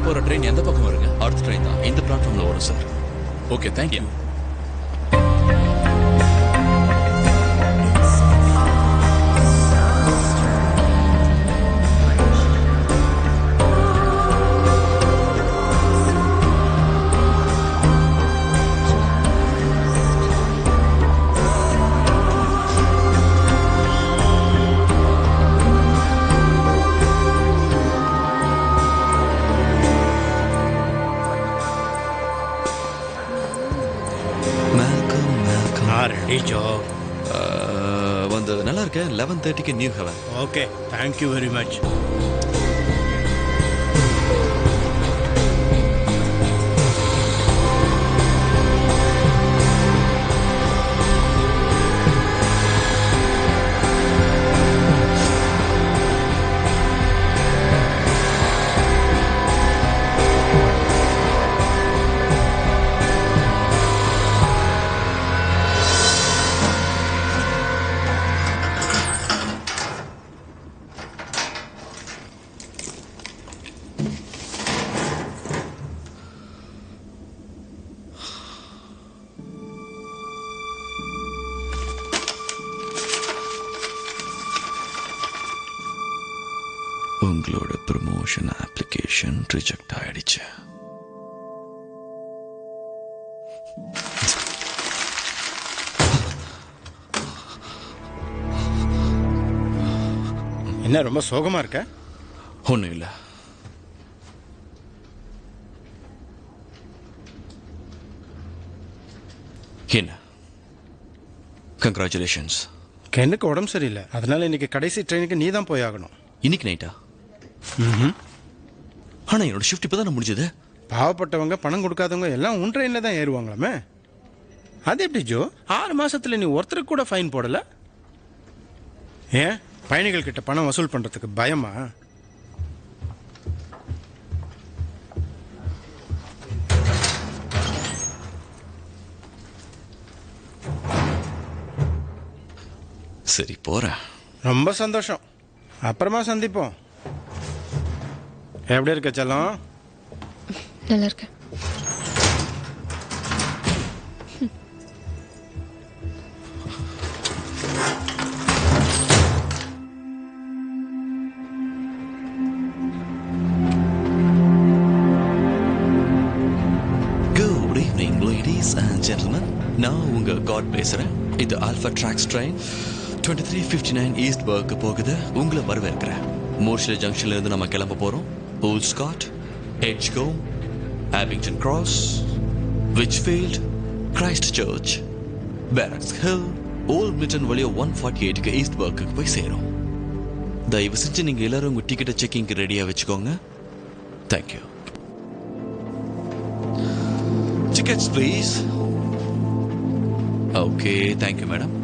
New York போற train எந்த பக்கம் வருங்க? அடுத்த ட்ரெயின் தான் இந்த பிளாட்ஃபார்ம்ல வரும் சார். Okay, thank you. வந்து நல்லா இருக்கேன். 11:30க்கு New Haven. Okay, thank you very much. உங்களோட ப்ரமோஷன் அப்ளிகேஷன் ரிஜெக்ட் ஆயிடுச்சு. என்ன ரொம்ப சோகமா இருக்க? ஒன்றும் இல்லை. என்ன? கங்க்ராச்சுலேஷன்ஸ். கென்னுக்கு உடம்பு சரியில்லை, அதனால இன்னைக்கு கடைசி ட்ரெயினுக்கு நீ தான் போய் ஆகணும். இன்னைக்கு நைட்டா? ஆனா என்னோட ஷிஃப்ட் இப்பதான் முடிஞ்சது. பாவப்பட்டவங்க, பணம் கொடுக்காதவங்க எல்லாம் உன் ட்ரெயினில் தான் ஏறுவாங்களாமே. அது எப்படி ஜோ, 6 மாசத்துல நீ ஒருத்தருக்கு கூட ஃபைன் போடல? ஏன் பயணிகள் கிட்ட பணம் வசூல் பண்றதுக்கு பயமா? சரி போறேன். ரொம்ப சந்தோஷம், அப்புறமா சந்திப்போம். எப்படி இருக்க செல்லம்? நல்லா இருக்கேன். Good evening, ladies and gentlemen. நான் உங்க காட் பேசுறேன். இது ஆல்ஃபா ட்ராக்ஸ் ட்ரெயின் 2359 ஈஸ்ட் பர்க்கு போகுது. உங்களை வரவேற்கிறேன். மோர்ஷில ஜங்ஷன்ல இருந்து நம்ம கிளம்ப போறோம். Old Scott, Edgecombe, Abingdon Cross, Witchfield, Christ Church, Barracks Hill, Old Milton வழியா 148க்கு ஈஸ்ட் பர்க்கு போய் சேரும். தயவு செஞ்சு நீங்க எல்லாரும் உங்க டிக்கெட்டை செக்கிங்க்கு ரெடியா வச்சுக்கோங்க. Thank you. Tickets please. Okay, thank you madam.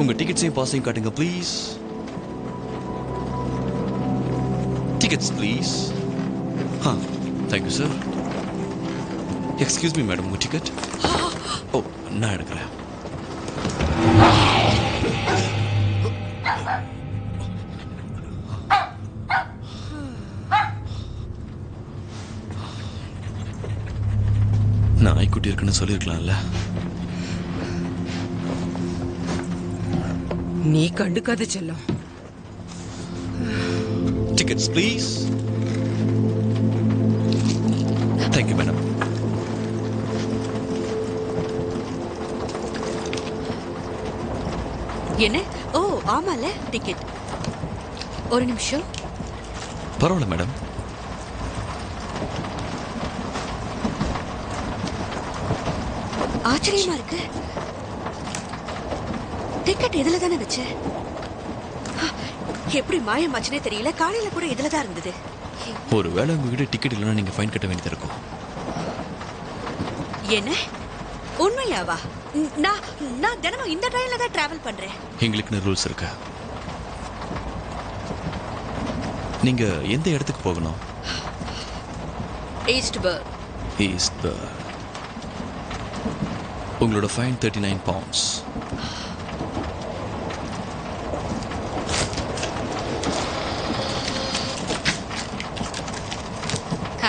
உங்க டிக்கெட்ஸையும் பாஸையும் காட்டுங்க please. Tickets, please. Thank you, sir. Excuse me, madam. Your ticket? Oh, நான் எடுக்கிறேன். நாய்க்குட்டி இருக்குன்னு சொல்லியிருக்கலாம்ல. நீ கண்டுக்காத செல்லம். Tickets, please. Thank you, madam. என்ன? ஓ ஆமால, டிக்கெட். ஒரு நிமிஷம். பரவாயில்ல மேடம். ஆச்சரியமா இருக்கு. டிக்கெட் இதுல தானே வச்ச? எப்படி மாயமாச்சுனே தெரியல. காலையில கூட இதுல தான் இருந்தது. ஒருவேளை உங்ககிட்ட டிக்கெட் இல்லைன்னா நீங்க ஃபைன் கட்ட வேண்டியது இருக்கும். என்ன? உண்மையாவா? நான் தினமும் இந்த ட்ரெயின்ல தான் டிராவல் பண்றேன். எங்களுக்குன்னு ரூல்ஸ் இருக்கு. நீங்க எந்த இடத்துக்கு போகணும்? East burg. East burg. உங்களோட ஃபைன் 39 பவுண்ட்ஸ்.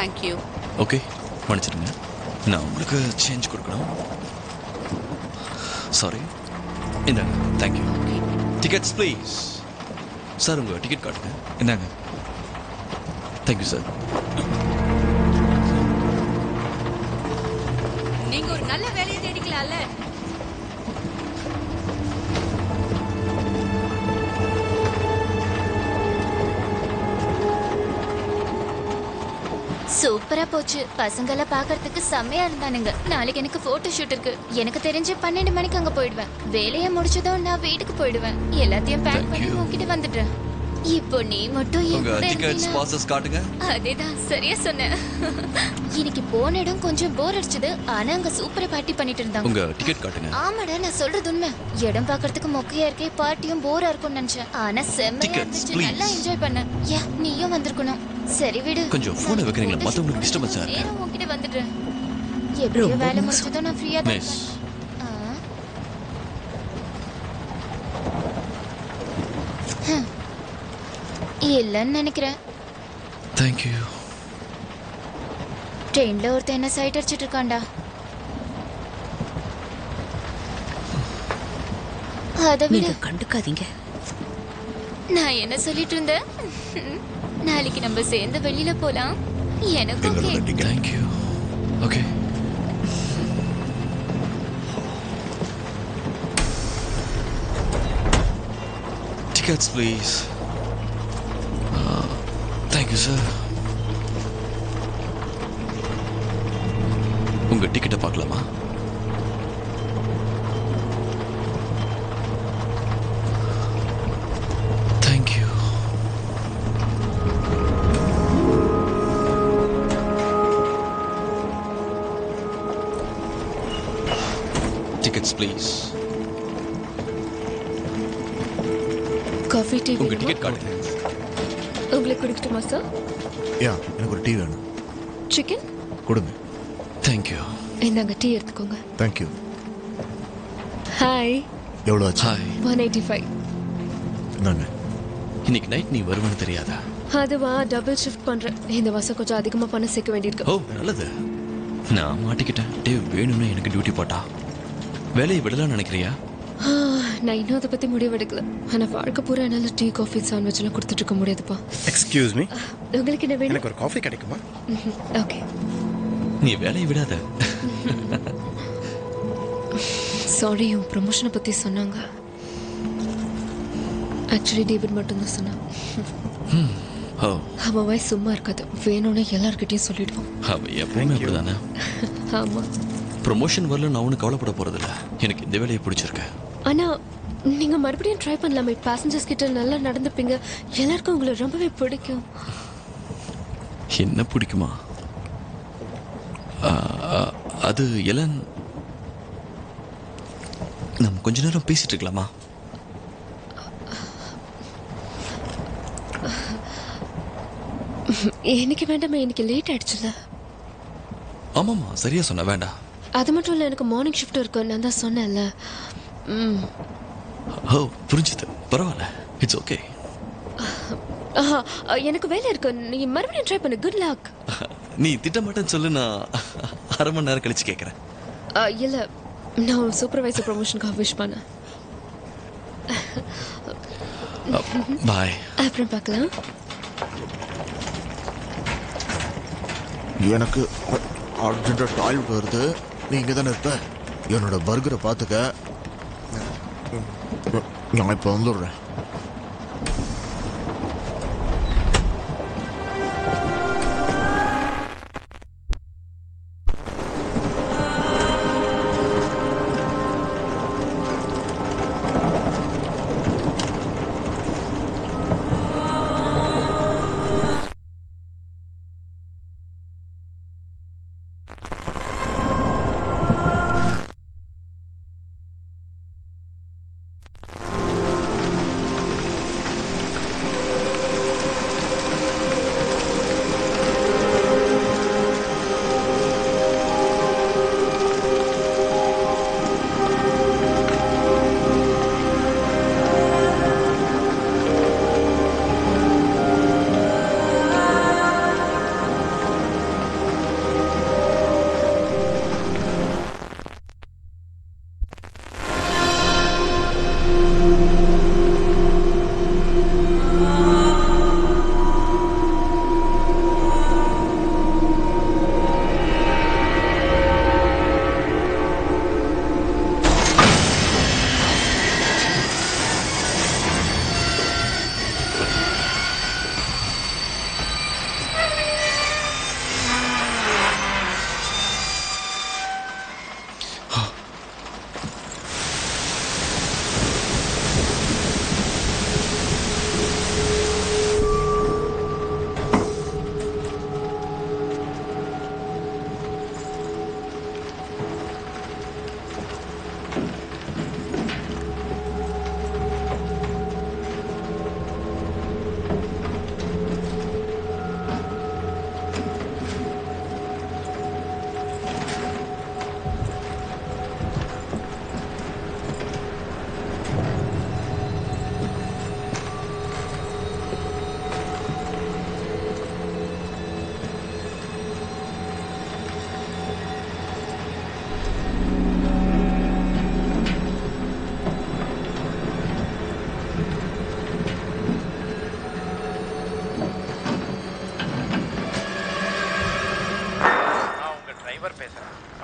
தேங்க்யூ. ஓகே மன்னிச்சிடுங்க, நான் உங்களுக்கு சேஞ்ச் கொடுக்கணும். சாரி, இந்தாங்க. தேங்க்யூ. Tickets please. சார் உங்கள் டிக்கெட் காட்டுங்க. இந்தாங்க. Thank you sir. நீங்க ஒரு நல்ல வேலையை தேடிக்கலாம்ல. சூப்பரா போச்சு. பசங்கள பாக்குறதுக்கு செம்மையா இருந்தானுங்க. நாளைக்கு எனக்கு போட்டோ ஷூட் இருக்கு. எனக்கு தெரிஞ்சு 12 மணிக்கு அங்க போயிடுவேன். வேலையை முடிச்சதும் நான் வீட்டுக்கு போயிடுவேன். எல்லாத்தையும் பேக் Thank பண்ணி you. உன்கிட்ட வந்துடுறேன். இப்போ நீ மட்டும் என் உங்கள் கூட டிக்கெட்ஸ் இருந்தீனா- பாசஸ் காட்டுங்க. அதேதான், சரியா சொன்னேன். இன்னைக்கு போன இடம் கொஞ்சம் போர் அடிச்சது. ஆனா அங்க சூப்பரா பார்ட்டி பண்ணிட்டு இருந்தாங்க. உங்கள் டிக்கெட் காட்டுங்க. ஆமாடா, நான் சொல்றது உண்மை. இடம் பார்க்கறதுக்கு மொக்கையா இருக்கே, பார்ட்டியும் போரா இருக்கும்னு நினைச்சேன். ஆனா செம்மையா Tickets, இருந்துச்சு. please. நல்லா என்ஜாய் பண்ணேன். நீயும் வந்திருக்கணும். சரி விடு. கொஞ்சம் phone அ வைக்கிறீங்களா? நான் மத்தவங்களுக்கு photo shoot disturbance ஆ இருக்கு. நேரா உன்கிட்ட வந்துடுறேன். எப்படியோ ரொம்ப வேலை மோசம். முடிச்சதும் நான் ஃப்ரீயா தான் மிஸ், இருப்பேன். இல்லைன்னு நினைக்கிறேன். தேங்க்யூ. ட்ரெயின்ல ஒருத்தன் என்ன சைட் அடிச்சிட்டு இருக்கான்டா. அதை விட நீங்க கண்டுக்காதீங்க. நான் என்ன சொல்லிட்டு இருந்தேன்? நாளைக்கு நம்ம சேர்ந்து வெளியில போலாம். எனக்கு okay. Thank you. Okay. Tickets please. Thank you sir. உங்கள் டிக்கெட்டை பார்க்கலாமா? Thank you. Tickets please. Coffee tea உங்கள் டிக்கெட் காட்டுங்க. உங்களுக்கு கொடுக்கட்டுமா சார்? யா எனக்கு ஒரு டீ வேணும். சிக்கன் கொடுங்க. தேங்க்யூ. இந்தாங்க டீ எடுத்துக்கோங்க. தேங்க்யூ. ஹாய். எவ்வளோ ஆச்சு? ஹாய். 185. இந்தாங்க. இன்னைக்கு நைட் நீ வருவன்னு தெரியாதா? அதுவா, டபுள் ஷிஃப்ட் பண்றேன். இந்த மாசம் கொஞ்சம் அதிகமா பணம் சேர்க்க வேண்டியிருக்கு. ஓ நல்லது. நான் மாட்டிக்கிட்டேன். டேவ் வேணும்னு எனக்கு டியூட்டி போட்டா. வேலையை விடலாம்னு நினைக்கிறியா? நான் இன்னும் அதை பத்தி முடிவெடுக்கல. ஆனா வாழ்க்கை பூரா என்னால டீ காஃபி சாண்ட்விச் எல்லாம் கொடுத்துட்டு இருக்க முடியாதுப்பா. எக்ஸ்கியூஸ் மீ, உங்களுக்கு என்ன வேணும்? எனக்கு ஒரு காஃபி கிடைக்குமா? ஓகே. நீ வேலையை விடாத. சாரி, உன் ப்ரமோஷனை பத்தி சொன்னாங்க. ஆக்சுவலி டேவிட் மட்டும் தான் சொன்னான். ஓ அவன் வாய் சும்மா இருக்காது. வேணும்னு எல்லார்கிட்டயும் சொல்லிடுவான். அவ எப்பவுமே அப்படிதானே. ஆமா. ப்ரொமோஷன் வரல நான் ஒன்றும் கவலைப்பட போறதில்ல. எனக்கு இந்த வேலையை பிடிச்சிருக்கு. ஆனா நீங்க மறுபடியும் ட்ரை பண்ணலாமே. பேசஞ்சர்ஸ் கிட்ட நல்லா நடந்துப்பீங்க. எல்லாருக்கும் உங்களை ரொம்பவே பிடிக்கும். என்ன பிடிக்குமா? அது எலன், நம்ம கொஞ்ச நேரம் பேசிட்டு இருக்கலாமா? இன்னைக்கு வேண்டாமே, இன்னைக்கு லேட் ஆயிடுச்சுல. ஆமாம்மா சரியா சொன்ன. வேண்டாம். அது மட்டும் இல்லை, எனக்கு மார்னிங் ஷிஃப்ட் இருக்கு. நான் தான் சொன்னேன்ல. ஓ புரிஞ்சுது. பரவாயில்ல, இட்ஸ் ஓகே. ஆஹா, எனக்கு வேலை இருக்கு. நீ மறுபடியும் ட்ரை பண்ணு. Good luck. நீ திட்டமாட்டேன்னு சொல்லு, நான் அரை மணி நேரம் கழிச்சு கேட்குறேன். இல்லை, நான் சூப்பர்வைசர் ப்ரொமோஷனுக்காக விஷ் பண்ணேன். பாய். அப்புறம் பார்க்கலாம். எனக்கு அர்ஜென்ட்டாக டாய்லெட் வருது. நீ இங்கே தானே இருப்ப? என்னோட பர்கரை பார்த்துக்க. நான் இப்போ வந்துடுறேன்.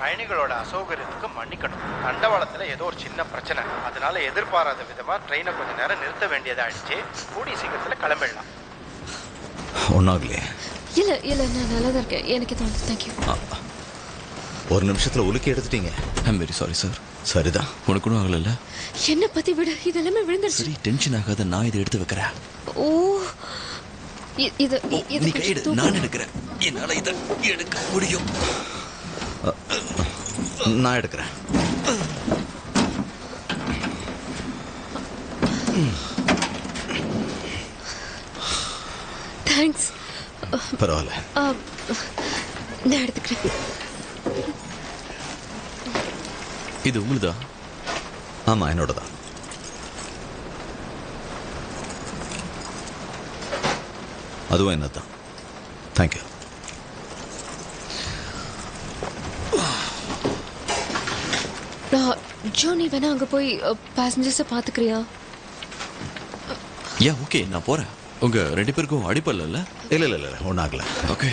பயணிகளோட அசௌகரியத்துக்கு மன்னிக்கணும். தண்டவாளத்தில் ஏதோ ஒரு சின்ன பிரச்சனை, அதனால எதிர்பாராத விதமாக ட்ரெயினை கொஞ்சம் நேரம் நிறுத்த வேண்டியதாகிடுச்சு. கூடிய சீக்கிரத்தில் கிளம்பிடலாம். ஒன்றாகலையே? இல்லை இல்லை, நான் நல்லா தான் இருக்கேன். எனக்கு தோணுது. தேங்க்யூ. ஒரு நிமிஷத்தில் உலுக்கி எடுத்துட்டீங்க. I'm very sorry sir. சரிதான். உனக்கு ஒன்றும் ஆகலைல்ல? என்னை பற்றி விட இதெல்லாமே விழுந்துருச்சு. சரி, டென்ஷன் ஆகாத, நான் இதை எடுத்து வைக்கிறேன். ஓ இது நீ கையிடு, நான் எடுக்கிறேன். என்னால் இதை எடுக்க முடியும். நான் எடுக்கிறேன். தேங்க்ஸ். பரவாயில்ல, நான் எடுத்துக்கிறேன். இது உங்களுதா? ஆமாம், என்னோட தான். அதுவும் என்ன தான். தேங்க்யூ. ஜோ, நீ வேணா அங்கே போய் பேசஞ்சர்ஸை பார்த்துக்கிறியா? ஏன், ஓகே, நான் போகிறேன். உங்கள் 2 பேருக்கும் அடிப்படல? இல்லை இல்லை இல்லை, ஒன்றாகல. ஓகே.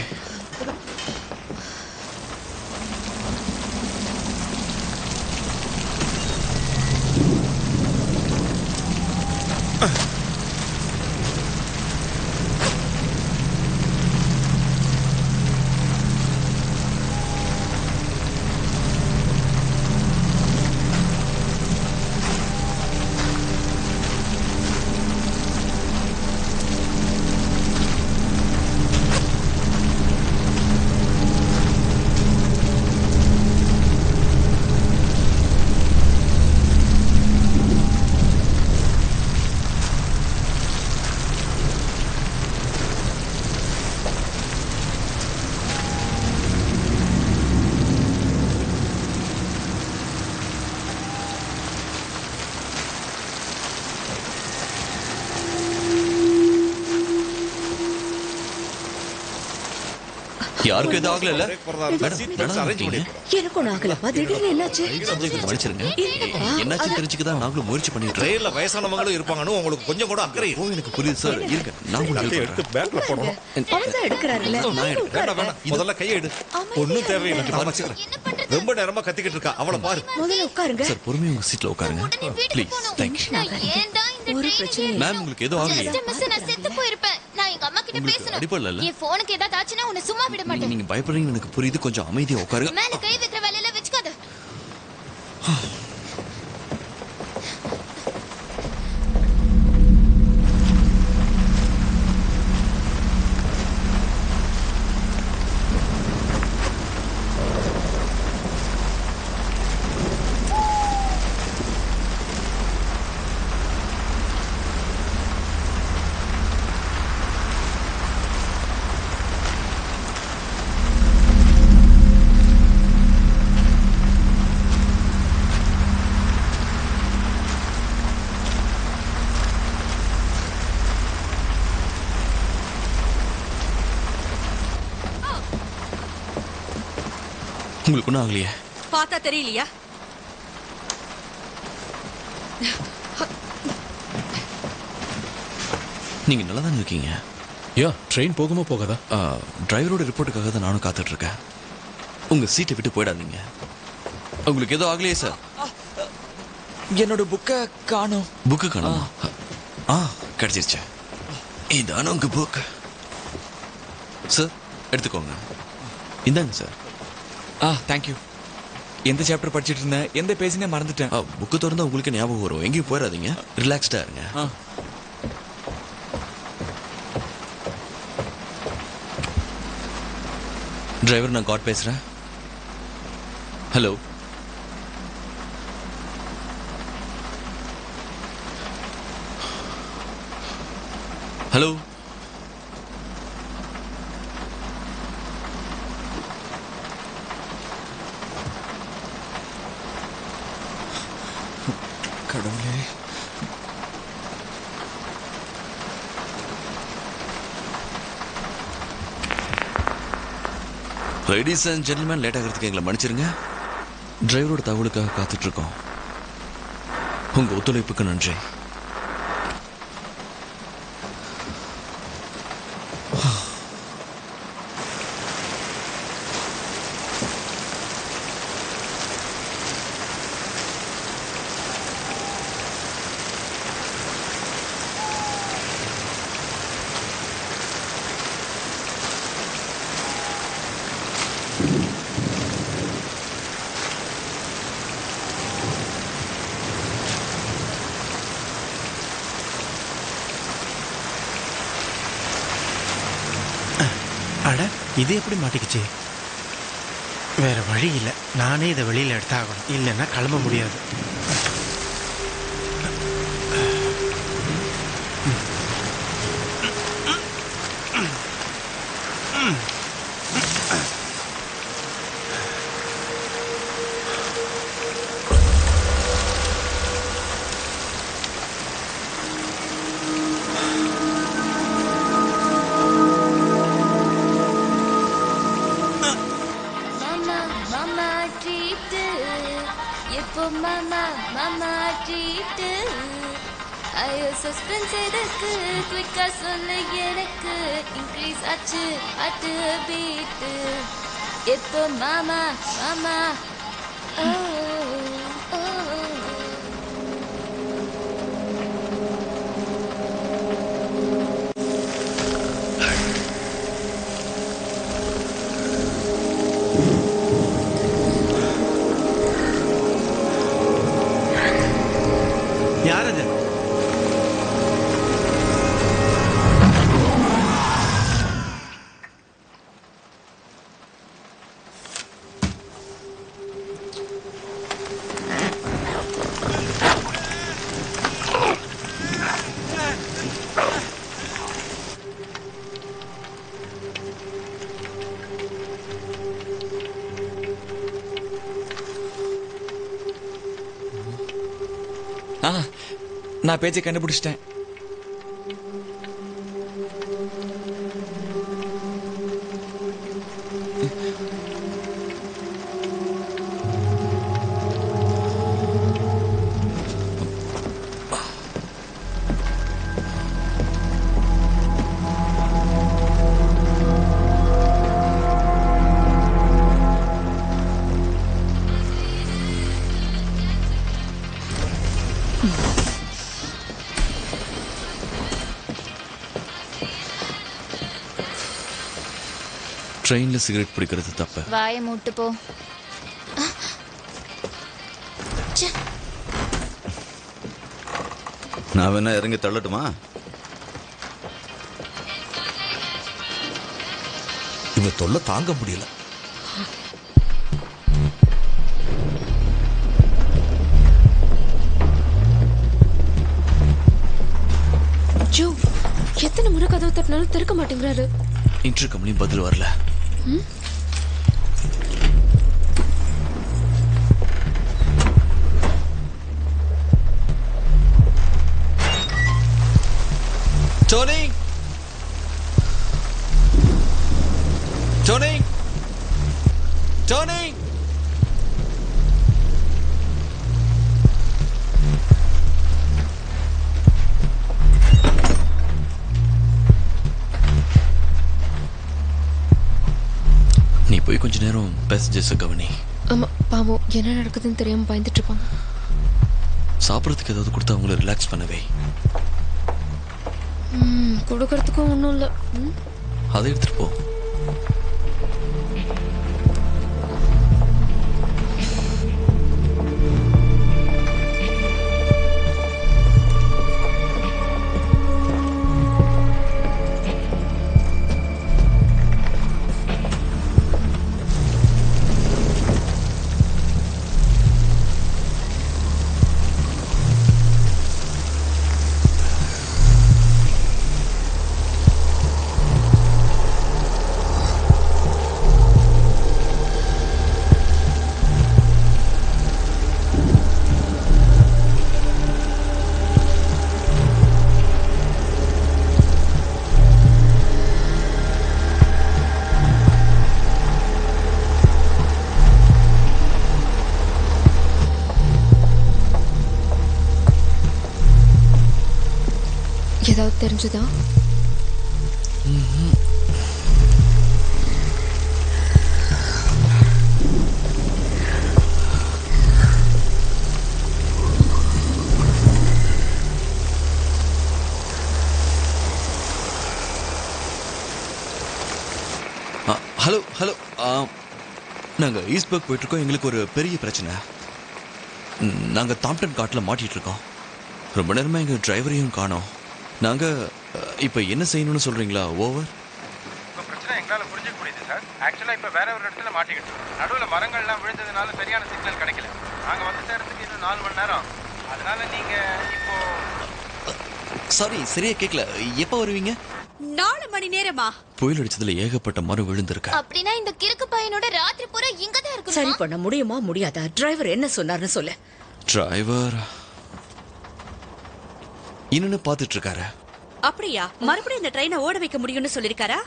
யாருக்கும் எதுவும் ஆகல? எனக்கு ஒன்றும் ஆகலப்பா. திடீர்னு என்னாச்சு? மன்னிச்சிருங்க. என்னாச்சு தெரிஞ்சுக்கதான் நாங்களும் முயற்சி பண்ணிட்டு இருக்கோம். ட்ரெயின்ல வயசானவங்களும் இருப்பாங்கன்னு உங்களுக்கு கொஞ்சம் கூட அக்கறை ஓ, எனக்கு புரியுது சார். இருங்க, நான் உங்களுக்கு எடுத்து பேக்ல போடணும். அவன் தான் எடுக்கிறாருல்ல. நான் எடுக்கிறேன். வேண்டாம் வேண்டாம், முதல்ல கையை எடு. ஒன்னும் தேவையில்லை, நான் வச்சுக்கிறேன். ரொம்ப நேரமா கத்திக்கிட்டு இருக்கா, அவளை பாரு. முதல்ல உட்காருங்க. சார், பொறுமையா உங்க சீட்ல உட்காருங்க ப்ளீஸ். தேங்க்யூ. ஒரு பிரச்சனை மேம், உங்களுக்கு எதுவும் ஆகலையா? நான் செத்து போயிருப்பேன். நான் எங்க அம்மா கிட்ட உங்களுக்கு பேசணும். அடிப்படல? என் போனுக்கு ஏதாவது ஆச்சுன்னா உன்னை சும்மா விட மாட்டேன். நீங்க பயப்படுறீங்கன்னு எனக்கு புரியுது. கொஞ்சம் அமைதியா உட்காருங்க. மேல கை வைக்கிற வேலையில வச்சுக்காத. உங்களுக்கு ஒன்றும் ஆகலையே? பார்த்தா தெரியலையா? நீங்க நல்லா தானே இருக்கீங்க? யா, ட்ரெயின் போகுமா போகாதா? டிரைவரோட ரிப்போர்ட்டுக்காக தான் நானும் காத்துட்டு இருக்கேன். உங்க சீட்டை விட்டு போயிடாதீங்க. உங்களுக்கு எதுவும் ஆகலையே சார்? என்னோட புக்கை காணோம். புக்கு காணுமா? கிடைச்சிருச்சு. இதான உங்க புக். சார், எடுத்துக்கோங்க. இந்தாங்க சார். தேங்க்யூ. எந்த சாப்டர் படிச்சிட்டு இருந்தேன், எந்த பேஜ்னே மறந்துட்டேன். புக்கு திறந்தா உங்களுக்கு ஞாபகம் வரும். எங்கேயும் போயிடாதீங்க, ரிலாக்ஸ்டா இருங்க. டிரைவர், நான் காட் பேசுறேன். ஹலோ. ஹலோ. கடவுளே. லேடிஸ் அண்ட் ஜென்டில்மேன், லேட் ஆகிறதுக்கு எங்களை மன்னிச்சிருங்க. டிரைவரோட தகவலுக்காக காத்துட்டு இருக்கோம். உங்க ஒத்துழைப்புக்கு நன்றி. அட இது எப்படி மாட்டிக்கிச்சு? வேற வழி இல்லை, நானே இதை வெளியில் எடுத்தாகணும், இல்லைன்னா கிளம்ப முடியாது. மாமா ட்ரீட் ஐயோ சஸ்பென்ஸ் எதுக்கு குயிக்கா சொல்லு எனக்கு இன்க்ரீஸ் ஆச்சு அட்டு பீட் எப்போ மாமா மாமா ஓ ஓ யார் அது? நான் பேச்சை கண்டுபிடிச்சிட்டேன். ட்ரெயின்ல சிகரெட் பிடிக்கிறது தப்பு. வாயை மூட்டு போ. நான் வேணா இறங்கி தள்ளட்டுமா? இவ தொல்லை தாங்க முடியல. ஜோ, எத்தனை முறை கதவு தட்டினாலும் திறக்க மாட்டேங்கிறாரு. இன்டர்கம்லயும் பதில் வரல. டோனி டோனி டோனி நீ போய் கொஞ்ச நேரம் பேசஞ்சர்ஸை கவனி. ஆமா, பாவம் என்ன நடக்குதுன்னு தெரியாம பயந்துட்டு இருப்பாங்க. சாப்பிட்றதுக்கு ஏதாவது கொடுத்து அவங்கள ரிலாக்ஸ் பண்ணவே. கொடுக்கறதுக்கும் ஒன்றும் இல்லை. அதை எடுத்துட்டு போ. ஏதாவது தெரிஞ்சுதா? ஹலோ ஹலோ, நாங்கள் ஈஸ்ட்பர்க் போயிட்டுருக்கோம். எங்களுக்கு ஒரு பெரிய பிரச்சனை. நாங்கள் தாம்டன் காட்டில் மாட்டிகிட்டு இருக்கோம். ரொம்ப நேரமாக எங்கள் டிரைவரையும் காணோம். நாங்கள் இப்போ என்ன செய்யணும்னு சொல்கிறீங்களா? ஓவர். பிரச்சனை எங்களால் புரிஞ்சுக்க முடியுது சார். ஆக்சுவலாக இப்போ வேற ஒரு இடத்துல மாட்டிக்கிட்டு நடுவில் மரங்கள்லாம் விழுந்ததுனால சரியான சிக்னல் கிடைக்கல. நாங்கள் வந்து சேர்றதுக்கு இன்னும் 4 மணி நேரம். அதனால நீங்கள் இப்போ சாரி சரியா கேட்கல. எப்போ வருவீங்க? 4 மணி நேரமா? புயல் அடிச்சதுல ஏகப்பட்ட மரம் விழுந்திருக்கு. அப்படின்னா இந்த கிறுக்கு பையனோட ராத்திரி பூரா இங்க தான் சரி இருக்கணும். பண்ண முடியுமா முடியாதா? டிரைவர் என்ன சொன்னார்னு சொல்லு. டிரைவர் இன்னொன்னு பார்த்துட்டு இருக்காரு. அப்படியா? மறுபடியும் இந்த ட்ரெயினை ஓட வைக்க முடியும்னு சொல்லிருக்காரா?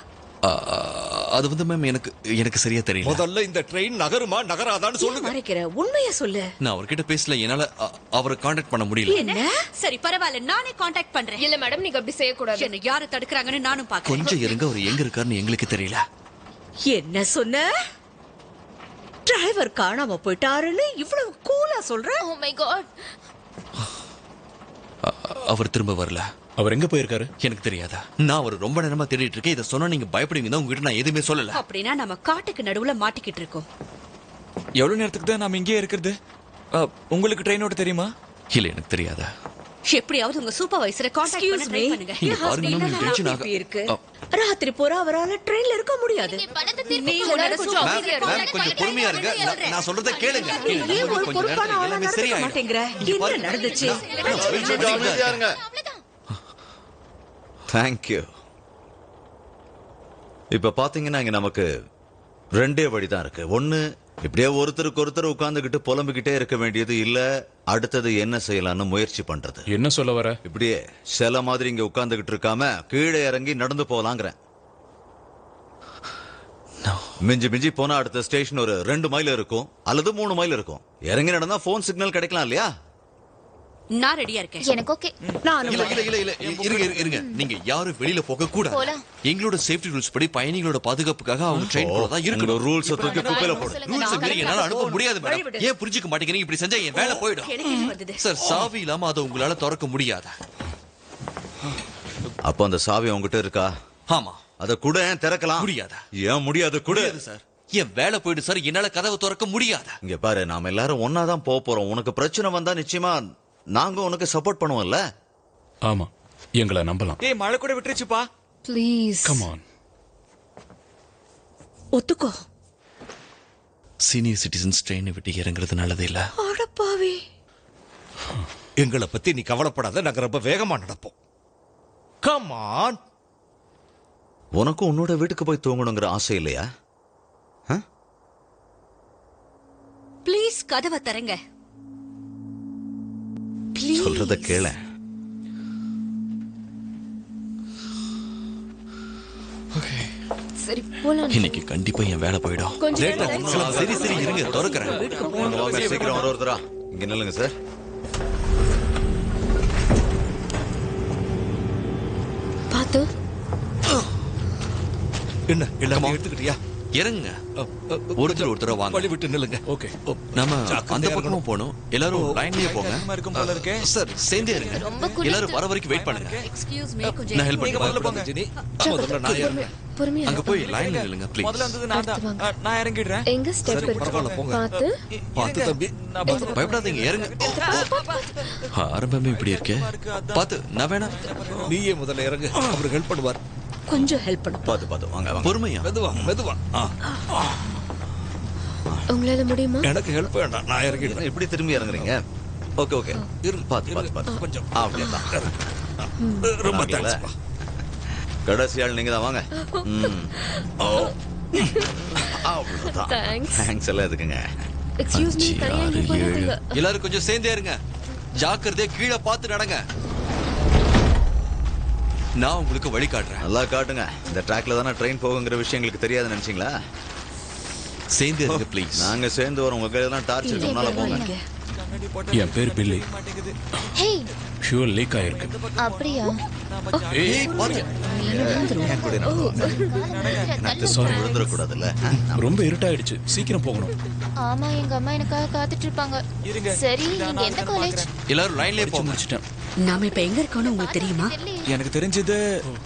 அது வந்து மேம் எனக்கு சரியா தெரியல. முதல்ல இந்த ட்ரெயின் நகருமா நகராதான்னு சொல்லுங்க. மறைக்கிற உண்மைய சொல்லு. நான் அவர்கிட்ட பேசல, என்னால அவரை கான்டாக்ட் பண்ண முடியல. என்ன? சரி பரவாயில்ல, நானே காண்டாக்ட் பண்றேன். இல்ல மேடம், நீங்க அப்படி செய்யக்கூடாது. என்ன யாரு தடுக்கறாங்கன்னு நானும் பாக்கிறேன். கொஞ்சம் இருங்க, அவர் எங்க இருக்காருன்னு எங்களுக்கு தெரியல. என்ன சொன்ன? டிரைவர் காணாம போயிட்டாருன்னு இவ்வளவு கூலா சொல்ற? Oh my god. அவர் திரும்ப வரல. அவர் எங்க போயிருக்காரு? எனக்கு தெரியாதா? நான் அவர் ரொம்ப நேரமா தேடிட்டு இருக்கேன். இதை சொன்னா நீங்க பயப்படுவீங்க தான் உங்ககிட்ட நான் எதுவுமே சொல்லல. அப்படின்னா நம்ம காட்டுக்கு நடுவுல மாட்டிக்கிட்டு இருக்கோம். எவ்வளவு நேரத்துக்கு தான் நாம இங்கே இருக்கிறது? உங்களுக்கு ட்ரெயினோட தெரியுமா? இல்ல எனக்கு தெரியாதா. எப்படியாவது உங்க சூப்பர்வைசரை காண்டாக்ட் பண்ண ட்ரை பண்ணுங்க. இங்க பாருங்க மேம், டென்ஷன் ஆக இருக்கு. ராத்திரி பூரா அவரால ட்ரெயின்ல இருக்க முடியாது. நீ உன்னோட மேம் கொஞ்சம் பொறுமையா இருங்க. நான் சொல்றத கேளுங்க. நீ ஒரு பொறுப்பான ஆளா நடந்துக்க மாட்டேங்கற. என்ன நடந்துச்சு? தேங்க்யூ. இப்ப பாத்தீங்கன்னா இங்க நமக்கு 2 வழிதான் இருக்கு. ஒண்ணு, இப்படியே ஒருத்தருக்கு ஒருத்தர் உட்கார்ந்துகிட்டு புலம்பிக்கிட்டே இருக்க வேண்டியது, இல்ல அடுத்தது என்ன செய்யலாம்னு முயற்சி பண்றது. என்ன சொல்ல வர? இப்படியே சில மாதிரி இங்க உட்கார்ந்துகிட்டு இருக்காம கீழே இறங்கி நடந்து போலாங்கிறேன். மிஞ்சி மிஞ்சி போனா அடுத்த ஸ்டேஷன் ஒரு 2 மைல் இருக்கும் அல்லது 3 மைல் இருக்கும். இறங்கி நடந்தா போன் சிக்னல் கிடைக்கலாம் இல்லையா? நான் ரெடியா இருக்கேன். எனக்கு ஓகே. இருங்க. நீங்க யாரும் வெளியில போக கூடாது. போலாம். எங்களோட சேஃப்டி ரூல்ஸ் படி பயணிகளோட பாதுகாப்புக்காக அவங்க ட்ரெயின் கூட தான் இருக்கணும். ரூல்ஸ் தூக்கி குப்பையில போடு. ரூல்ஸ் மீறி என்னால அனுப்ப முடியாது மேடம். ஏன் புரிஞ்சுக்க மாட்டேங்கிறீங்க? இப்படி செஞ்சா என் வேலை போயிடும். சார், சாவி இல்லாம அதை உங்களால திறக்க முடியாது. அப்போ அந்த சாவி உங்ககிட்ட இருக்கா? ஆமா. அத கூட திறக்கலாம். முடியாதா? ஏன் முடியாது? கூட சார், என் வேலை போயிடு சார். என்னால கதவை திறக்க முடியாது. இங்க பாரு, நாம எல்லாரும் ஒன்னாதான் போறோம். உனக்கு பிரச்சனை வந்தா நிச்சயமா நாங்க உனக்கு சப்போர்ட் பண்ணுவோம்ல. ஆமா, எங்களை நம்பலாம். ஏய், மழை கூட விட்டுருச்சுப்பா. Please come on. ஒத்துக்கோ. சீனியர் சிட்டிசன்ஸ் ட்ரெயினை விட்டு இறங்குறது நல்லதே இல்ல. அடப்பாவி. எங்களை பத்தி நீ கவலைப்படாத, நாங்க ரொம்ப வேகமா நடப்போம். Come on. உனக்கும் உன்னோட வீட்டுக்கு போய் தூங்கணுங்கிற ஆசை இல்லையா? ப்ளீஸ் கதவை தரங்க. சொல்றத கேள. சரி போலாம். இன்னைக்கு கண்டிப்பா என் வேலை போயிடும். சரி இருங்க, திறக்கிறேன். சீக்கிரம் ஒருத்தரா இங்க நில்லுங்க சார். பாத்து. என்ன எல்லாமே எடுத்துக்கிட்டியா? இறங்குங்க. ஒருத்தர் வாங்க. வழி விட்டு நில்லுங்க. ஓகே. நம்ம அந்த பக்கமும் போகணும். எல்லாரும் லைன்லயே போங்க. இருக்கும் போல இருக்கே. சார், சேர்ந்தே இருங்க. எல்லாரும் வர வரைக்கும் வெயிட் பண்ணுங்க. எக்ஸ்கியூஸ் மீ, கொஞ்சம் நான் ஹெல்ப் நீங்க முதல்ல பண்ணுறேன். போங்க. ஜினி, முதல்ல நான் இறங்குறேன். பொறுமையா. அங்க போய் லைன்ல நில்லுங்க ப்ளீஸ். முதல்ல வந்தது நான் தான். நான் இறங்கிடுறேன். எங்க ஸ்டெப் சரி, இருக்கு பரவாயில்ல, போங்க. பாத்து. பார்த்து தம்பி. நான் பார்த்து பயப்படாதீங்க, இறங்க. ஆரம்பமே இப்படி இருக்கே. பாத்து, நான் வேணா. நீயே முதல்ல இறங்கு, அவரு ஹெல்ப் பண்ணுவார். கொஞ்சம் ஹெல்ப் பண்ணு. பாத்து வாங்க வாங்க. பொறுமையா. மெதுவா. உங்களால முடியுமா? எனக்கு ஹெல்ப் வேண்டாம், நான் இறங்கிடுறேன். எப்படி திரும்பி இறங்குறீங்க? ஓகே. பாத்து கொஞ்சம் அப்படியே. ரொம்ப தேங்க்ஸ்ப்பா. கடைசி ஆள் நீங்க தான். வாங்க. அவ்வளவுதான். தேங்க்ஸ் எல்லாம் எதுக்குங்க? எக்ஸ்கியூஸ் மீ, தனியா இங்க போகாதீங்க. எல்லாரும் கொஞ்சம் சேர்ந்தே இருங்க. ஜாக்கிரதையா கீழே பார்த்து நடங்க. நான் உங்களுக்கு வழி காட்டுறேன். நல்லா காட்டுங்க. இந்த ட்ராக்ல தானே ட்ரெயின் போகுங்கிற விஷயம் எங்களுக்கு தெரியாதுன்னு நினைச்சீங்களா? சேர்ந்து இருங்க ப்ளீஸ். நாங்க சேர்ந்து வரோம். உங்க கையில தான் டார்ச் இருக்கு. முன்னால போங்க. என் பேர் பில்லி. ஹே, ஃபியூல் லீக் ஆயிருக்கு. அப்படியா? ஏய் பாருங்க. சாரி, விழுந்துடக்கூடாதுல்ல. ரொம்ப இருட்டாயிடுச்சு. சீக்கிரம் போகணும். ஆமா, எங்க அம்மா எனக்காக காத்துட்டு இருப்பாங்க. சரி, நீங்க எந்த காலேஜ்? எல்லாரும் லைன்லயே போங்க. முடிச்சிட்டேன். நாம இப்ப எங்க இருக்கோம்னு உங்களுக்கு தெரியுமா? எனக்கு தெரிஞ்சது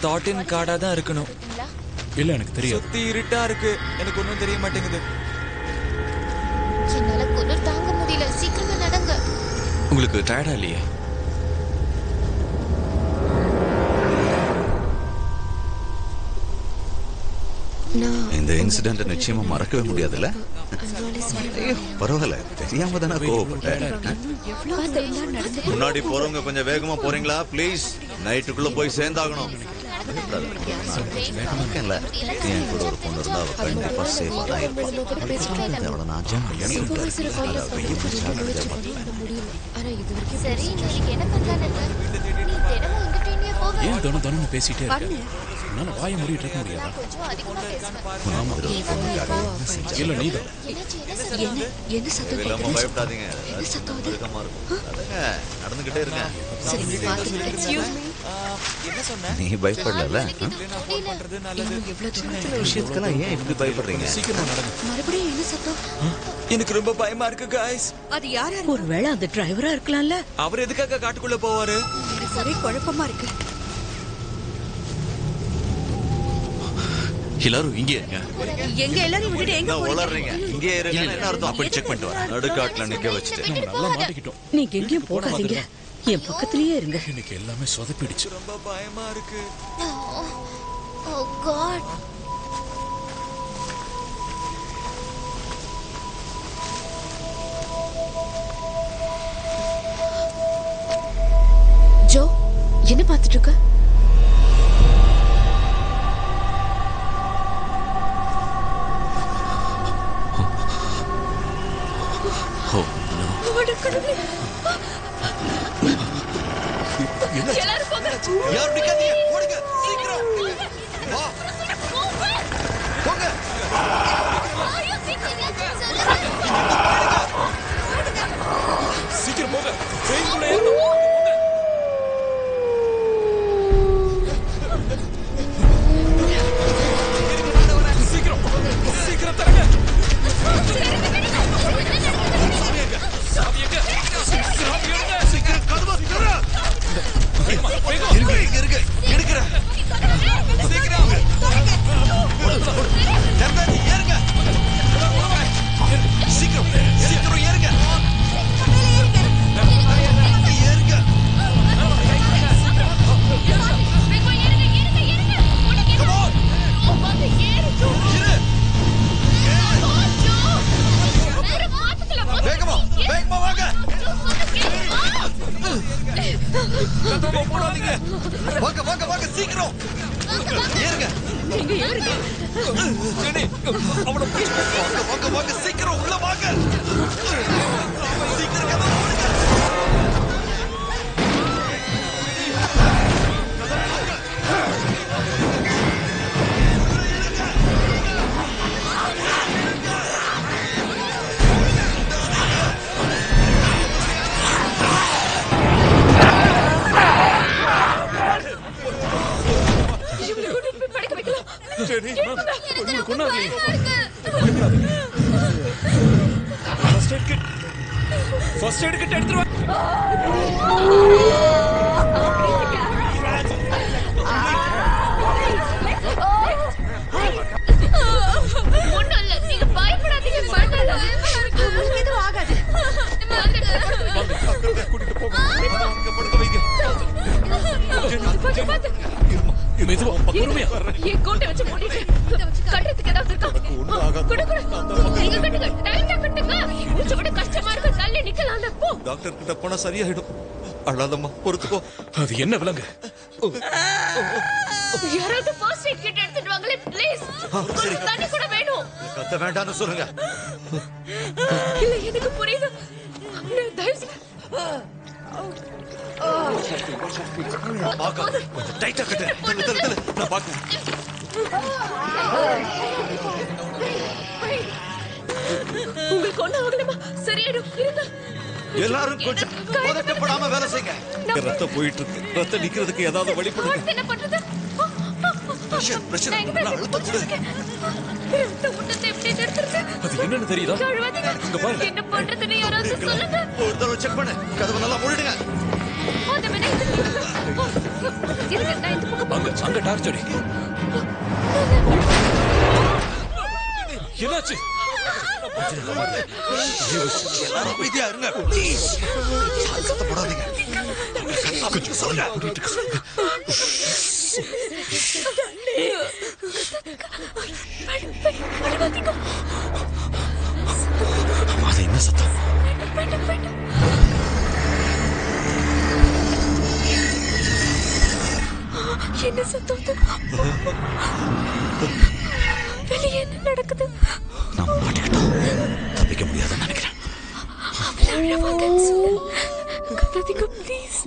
தாட்டின் காடா தான் இருக்கணும். இல்ல, எனக்கு தெரியாது. சுத்தி இருட்டா இருக்கு. எனக்கு ஒண்ணும் தெரிய மாட்டேங்குது. என்னால குளிர் தாங்க முடியல. சீக்கிரமா நடங்க. உங்களுக்கு டயர்டா இல்லையே? நான் இந்த இன்சிடென்ட் நிச்சயமா மறக்கவே முடியாதுல்ல? அதனாலே sorry. ஐயோ, பரவாயில்ல, தெரியாம தானே கோவப்பட்டேன். எவ்வளவு நடந்து முன்னாடி போறவங்க கொஞ்சம் வேகமா போறீங்களா ப்ளீஸ்? நைட்டுக்குள்ள போய் சேர்ந்தாகணும். இல்ல, என் கூட ஒரு பொண்ணு இருந்தா அவ கண்டிப்பா சேஃபா தான் இருப்பான். அவளை நான் சூப்பர்வைசரை கால் முடியும் ஆனா இது வரைக்கும் சரி நாளைக்கு என்ன பண்ணலான்னு இருக்க? நீ தினமும் இந்த ட்ரெயின்லயே போவ? ஏன் தினம் பேசிட்டே இருக்க? என்னால வாயை மூடிட்டு இருக்க முடியாதா? கொஞ்சம் அதிகமா பேசுவேன். இல்ல நீதான். என்ன சத்தம் இல்லாம பயப்படாதீங்க. என்ன சத்தம் அது? இருக்கமா இருக்கும். அதுங்க, நடந்துகிட்டே இருங்க. சரி நீ பாத்துக்கிட்டு எக்ஸ்கியூஸ் மீ என்ன சொன்ன நீ பயப்படல? இன்னும் எவ்வளவு தூரத்துல விஷயத்துக்கெல்லாம் ஏன் இப்படி பயப்படுறீங்க? சீக்கிரமா நடங்க. மறுபடியும் என்ன சத்தம்? எனக்கு ரொம்ப பயமா இருக்கு guys. அது யாரா ஒருவேளை அந்த டிரைவரா இருக்கலாம்ல. அவர் எதுக்காக காட்டுக்குள்ள போவாரு? எனக்கு ஒரே குழப்பமா இருக்கு. எல்லாரும் இங்கே இருங்க. எங்க எல்லாரும் விட்டுட்டு எங்க என்ன போறீங்க? உளறீங்க? இங்கே இருங்க. என்ன அர்த்தம்? அப்படி செக் பண்ணிட்டு வரேன். நடுக்காட்டுல நிக்க வச்சுட்டு நம்ம நல்லா மாட்டிக்கிட்டோம். நீங்க எங்கேயும் போகாதீங்க. என் பக்கத்துலயே இருங்க. இன்னைக்கு எல்லாமே சொதப்பிடுச்சு. ரொம்ப பயமா இருக்கு. Oh God. ஜோ என்ன பார்த்துட்டு இருக்க? ஓ no. எல்லாரும் போங்க. யாரும் நிக்காதீங்க. ஓடுங்க. சீக்கிரம். வா. போங்க. ஐயோ, சீக்கிரம் சீக்கிரம் போங்க. ட்ரெயின்குள்ள ஏறணும். சீக்கிரம் சீக்கிரம் தரங்க. சீக்கிரம் கதவை திற. இருங்க, இருங்க. எடுக்கிறேன். சீக்கிரம். டெம்பேடி ஏறுங்க. சீக்கிரம் சீக்கிரம் ஏறுங்க. ஏறுங்க. Come on. இரு. வேகமா வேகமா வாங்க. கதவை போடாதீங்க. வாங்க வாங்க வாங்க சீக்கிரம். ஏறுங்க. ஜெனி, அவளை push பண்ணு. வாங்க வாங்க வாங்க சீக்கிரம் உள்ள வாங்க. சீக்கிரம் கதவை மூடுங்க. சரி, உங்களுக்கு ஒண்ணும் ஆகலையே. ஃபர்ஸ்ட் எய்ட் கிட் எடுத்துட்டு வா. ஒண்ணும் இல்ல, நீங்க பயப்படாதீங்க. உங்களுக்கு எதுவும் ஆகாது. கூட்டிட்டு போங்க. அங்க படுக்க வைங்க. மெதுவா பொறுமையா. என் கோட்டை வச்சு மூடிட்டு கட்டுறதுக்கு ஏதாவது இருக்கா? குடு குடு. நீங்க கட்டுங்க. டைட்டா கட்டுங்க. மூச்சு விட கஷ்டமா இருக்கு. தள்ளி நிக்கலாம்ல. போ. டாக்டர் கிட்ட போனா சரியாயிடும். அழாதம்மா, பொறுத்துக்கோ. அது என்ன விலங்கு? யாராவது ஃபர்ஸ்ட் எய்ட் கிட் எடுத்துட்டு வாங்களே ப்ளீஸ். தண்ணி கூட வேணும். கத்த வேண்டாம்னு சொல்லுங்க. இல்ல எனக்கு புரியுது. தயவு செஞ்சு கொஞ்சம் டைட்டா கட்டு. தள்ளு தள்ளு தள்ளு. நான் பாக்குறேன். உங்களுக்கு ஒண்ணு ஆகலமா? சரியாயிடும். இருங்க. எல்லாரும் கொஞ்சம் பதட்டப்படாம வேலை செய்யுங்க. ரத்தம் போயிட்டு இருக்கு. ரத்தம் நிக்கிறதுக்கு ஏதாவது வழி பண்ணுங்க. என்ன பண்றது? பிரஷர் அழுத்தம் கொடு. ரத்த ஓட்டத்தை எப்படி நிறுத்துறது? அது என்னன்னு தெரியுதா? கழுவாதீங்க. இங்க பாருங்க. என்ன பண்றதுன்னு யாராவது சொல்லுங்க. ஒரு தடவை செக் பண்ணு. கதவை நல்லா மூடிடுங்க. அந்த வேணா இருங்க, நான் இந்த பக்கம் அங்க டார்ச் அடி. என்னாச்சு? எல்லாரும் அமைதியா இருங்க ப்ளீஸ். சத்தம் போடாதீங்க. கொஞ்சம் சொல்லுங்க. கத்தாதீங்க. அம்மா, அது என்ன சத்தம்? வேண்டாம், வேண்டாம். என்ன சத்தம் அது? வெளியே என்ன நடக்குது? நான் மாட்டிக்கிட்டோம். தப்பிக்க முடியாதுன்னு நினைக்கிறேன். அழவாங்கன்னு சொல்லு. கத்தாதீங்க ப்ளீஸ்.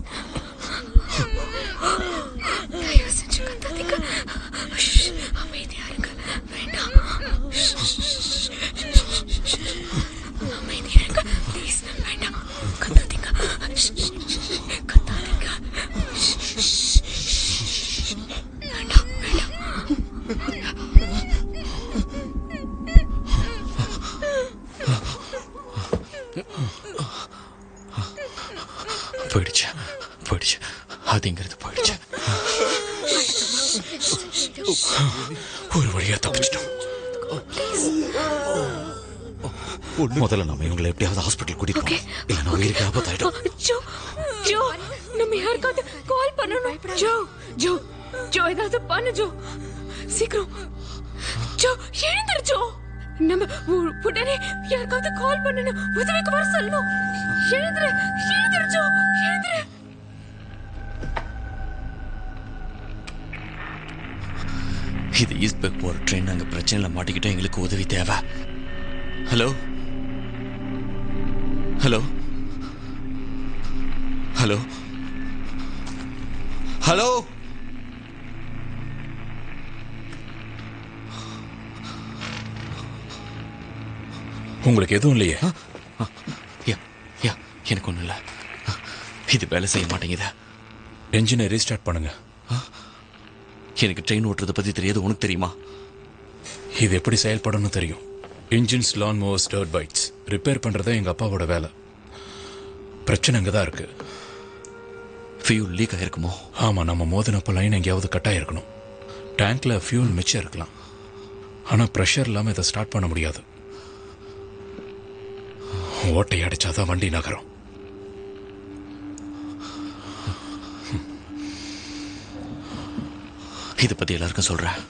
தயவு செஞ்சு கத்தாதீங்க. அமைதியா இருங்க. வேண்டாம். அமைதியா இருங்க ப்ளீஸ். வேண்டாம், கத்தாதீங்க. கத்தாதீங்க. வேண்டாம், வேண்டாம். போயிடுச்சு, போயிடுச்சு. அதுங்கிறது போயிடுச்சு. ஒரு வழியா தப்பிச்சிட்டோம். முதல்ல நம்ம இவங்களை எப்படியாவது ஹாஸ்பிட்டல் கூட்டிட்டு போகணும். இல்லைன்னா உயிருக்கு ஆபத்தாயிடும். ஜோ, ஜோ, நம்ம யாருக்காவது கால் பண்ணணும். ஜோ, ஜோ, ஜோ, ஏதாவது பண்ணு ஜோ. சீக்கிரம் ஜோ, எழுந்திரு ஜோ. நம்ம உடனே யாருக்காவது கால் பண்ணணும். உதவிக்கு வர சொல்லணும். எழுந்திரு, எழுந்திரு ஜோ, எழுந்திரு. இது ஈஸ்ட்பர்க் போற ட்ரெயின். நாங்க பிரச்சனையில மாட்டிக்கிட்டோம். எங்களுக்கு உதவி தேவை. Hello, hello, hello, hello. உங்களுக்கு எதுவும் இல்லையே? எனக்கு ஒன்றும் இல்லை. இது வேலை செய்ய மாட்டேங்குதா? என்ஜினை ரீஸ்டார்ட் பண்ணுங்க. எனக்கு ட்ரெயின் ஓட்டுறதை பற்றி தெரியாது. உனக்கு தெரியுமா? இது எப்படி செயல்படணும் தெரியும். Engines, lawn mowers, dirt bikes repair பண்ணுறதே எங்கள் அப்பாவோட வேலை. பிரச்சனை அங்கே தான் இருக்கு. ஃபியூல் லீக் ஆகிருக்குமோ? ஆமாம், நம்ம மோதினப்போ லைன் எங்கேயாவது கட் ஆகிருக்கணும். டேங்க்ல ஃபியூல் மிச்சம் இருக்கலாம். ஆனால் ப்ரெஷர் இல்லாமல் இதை ஸ்டார்ட் பண்ண முடியாது. ஓட்டை அடிச்சாதான் வண்டி நகரும். இதை பற்றி எல்லாருக்கும் சொல்கிறேன்.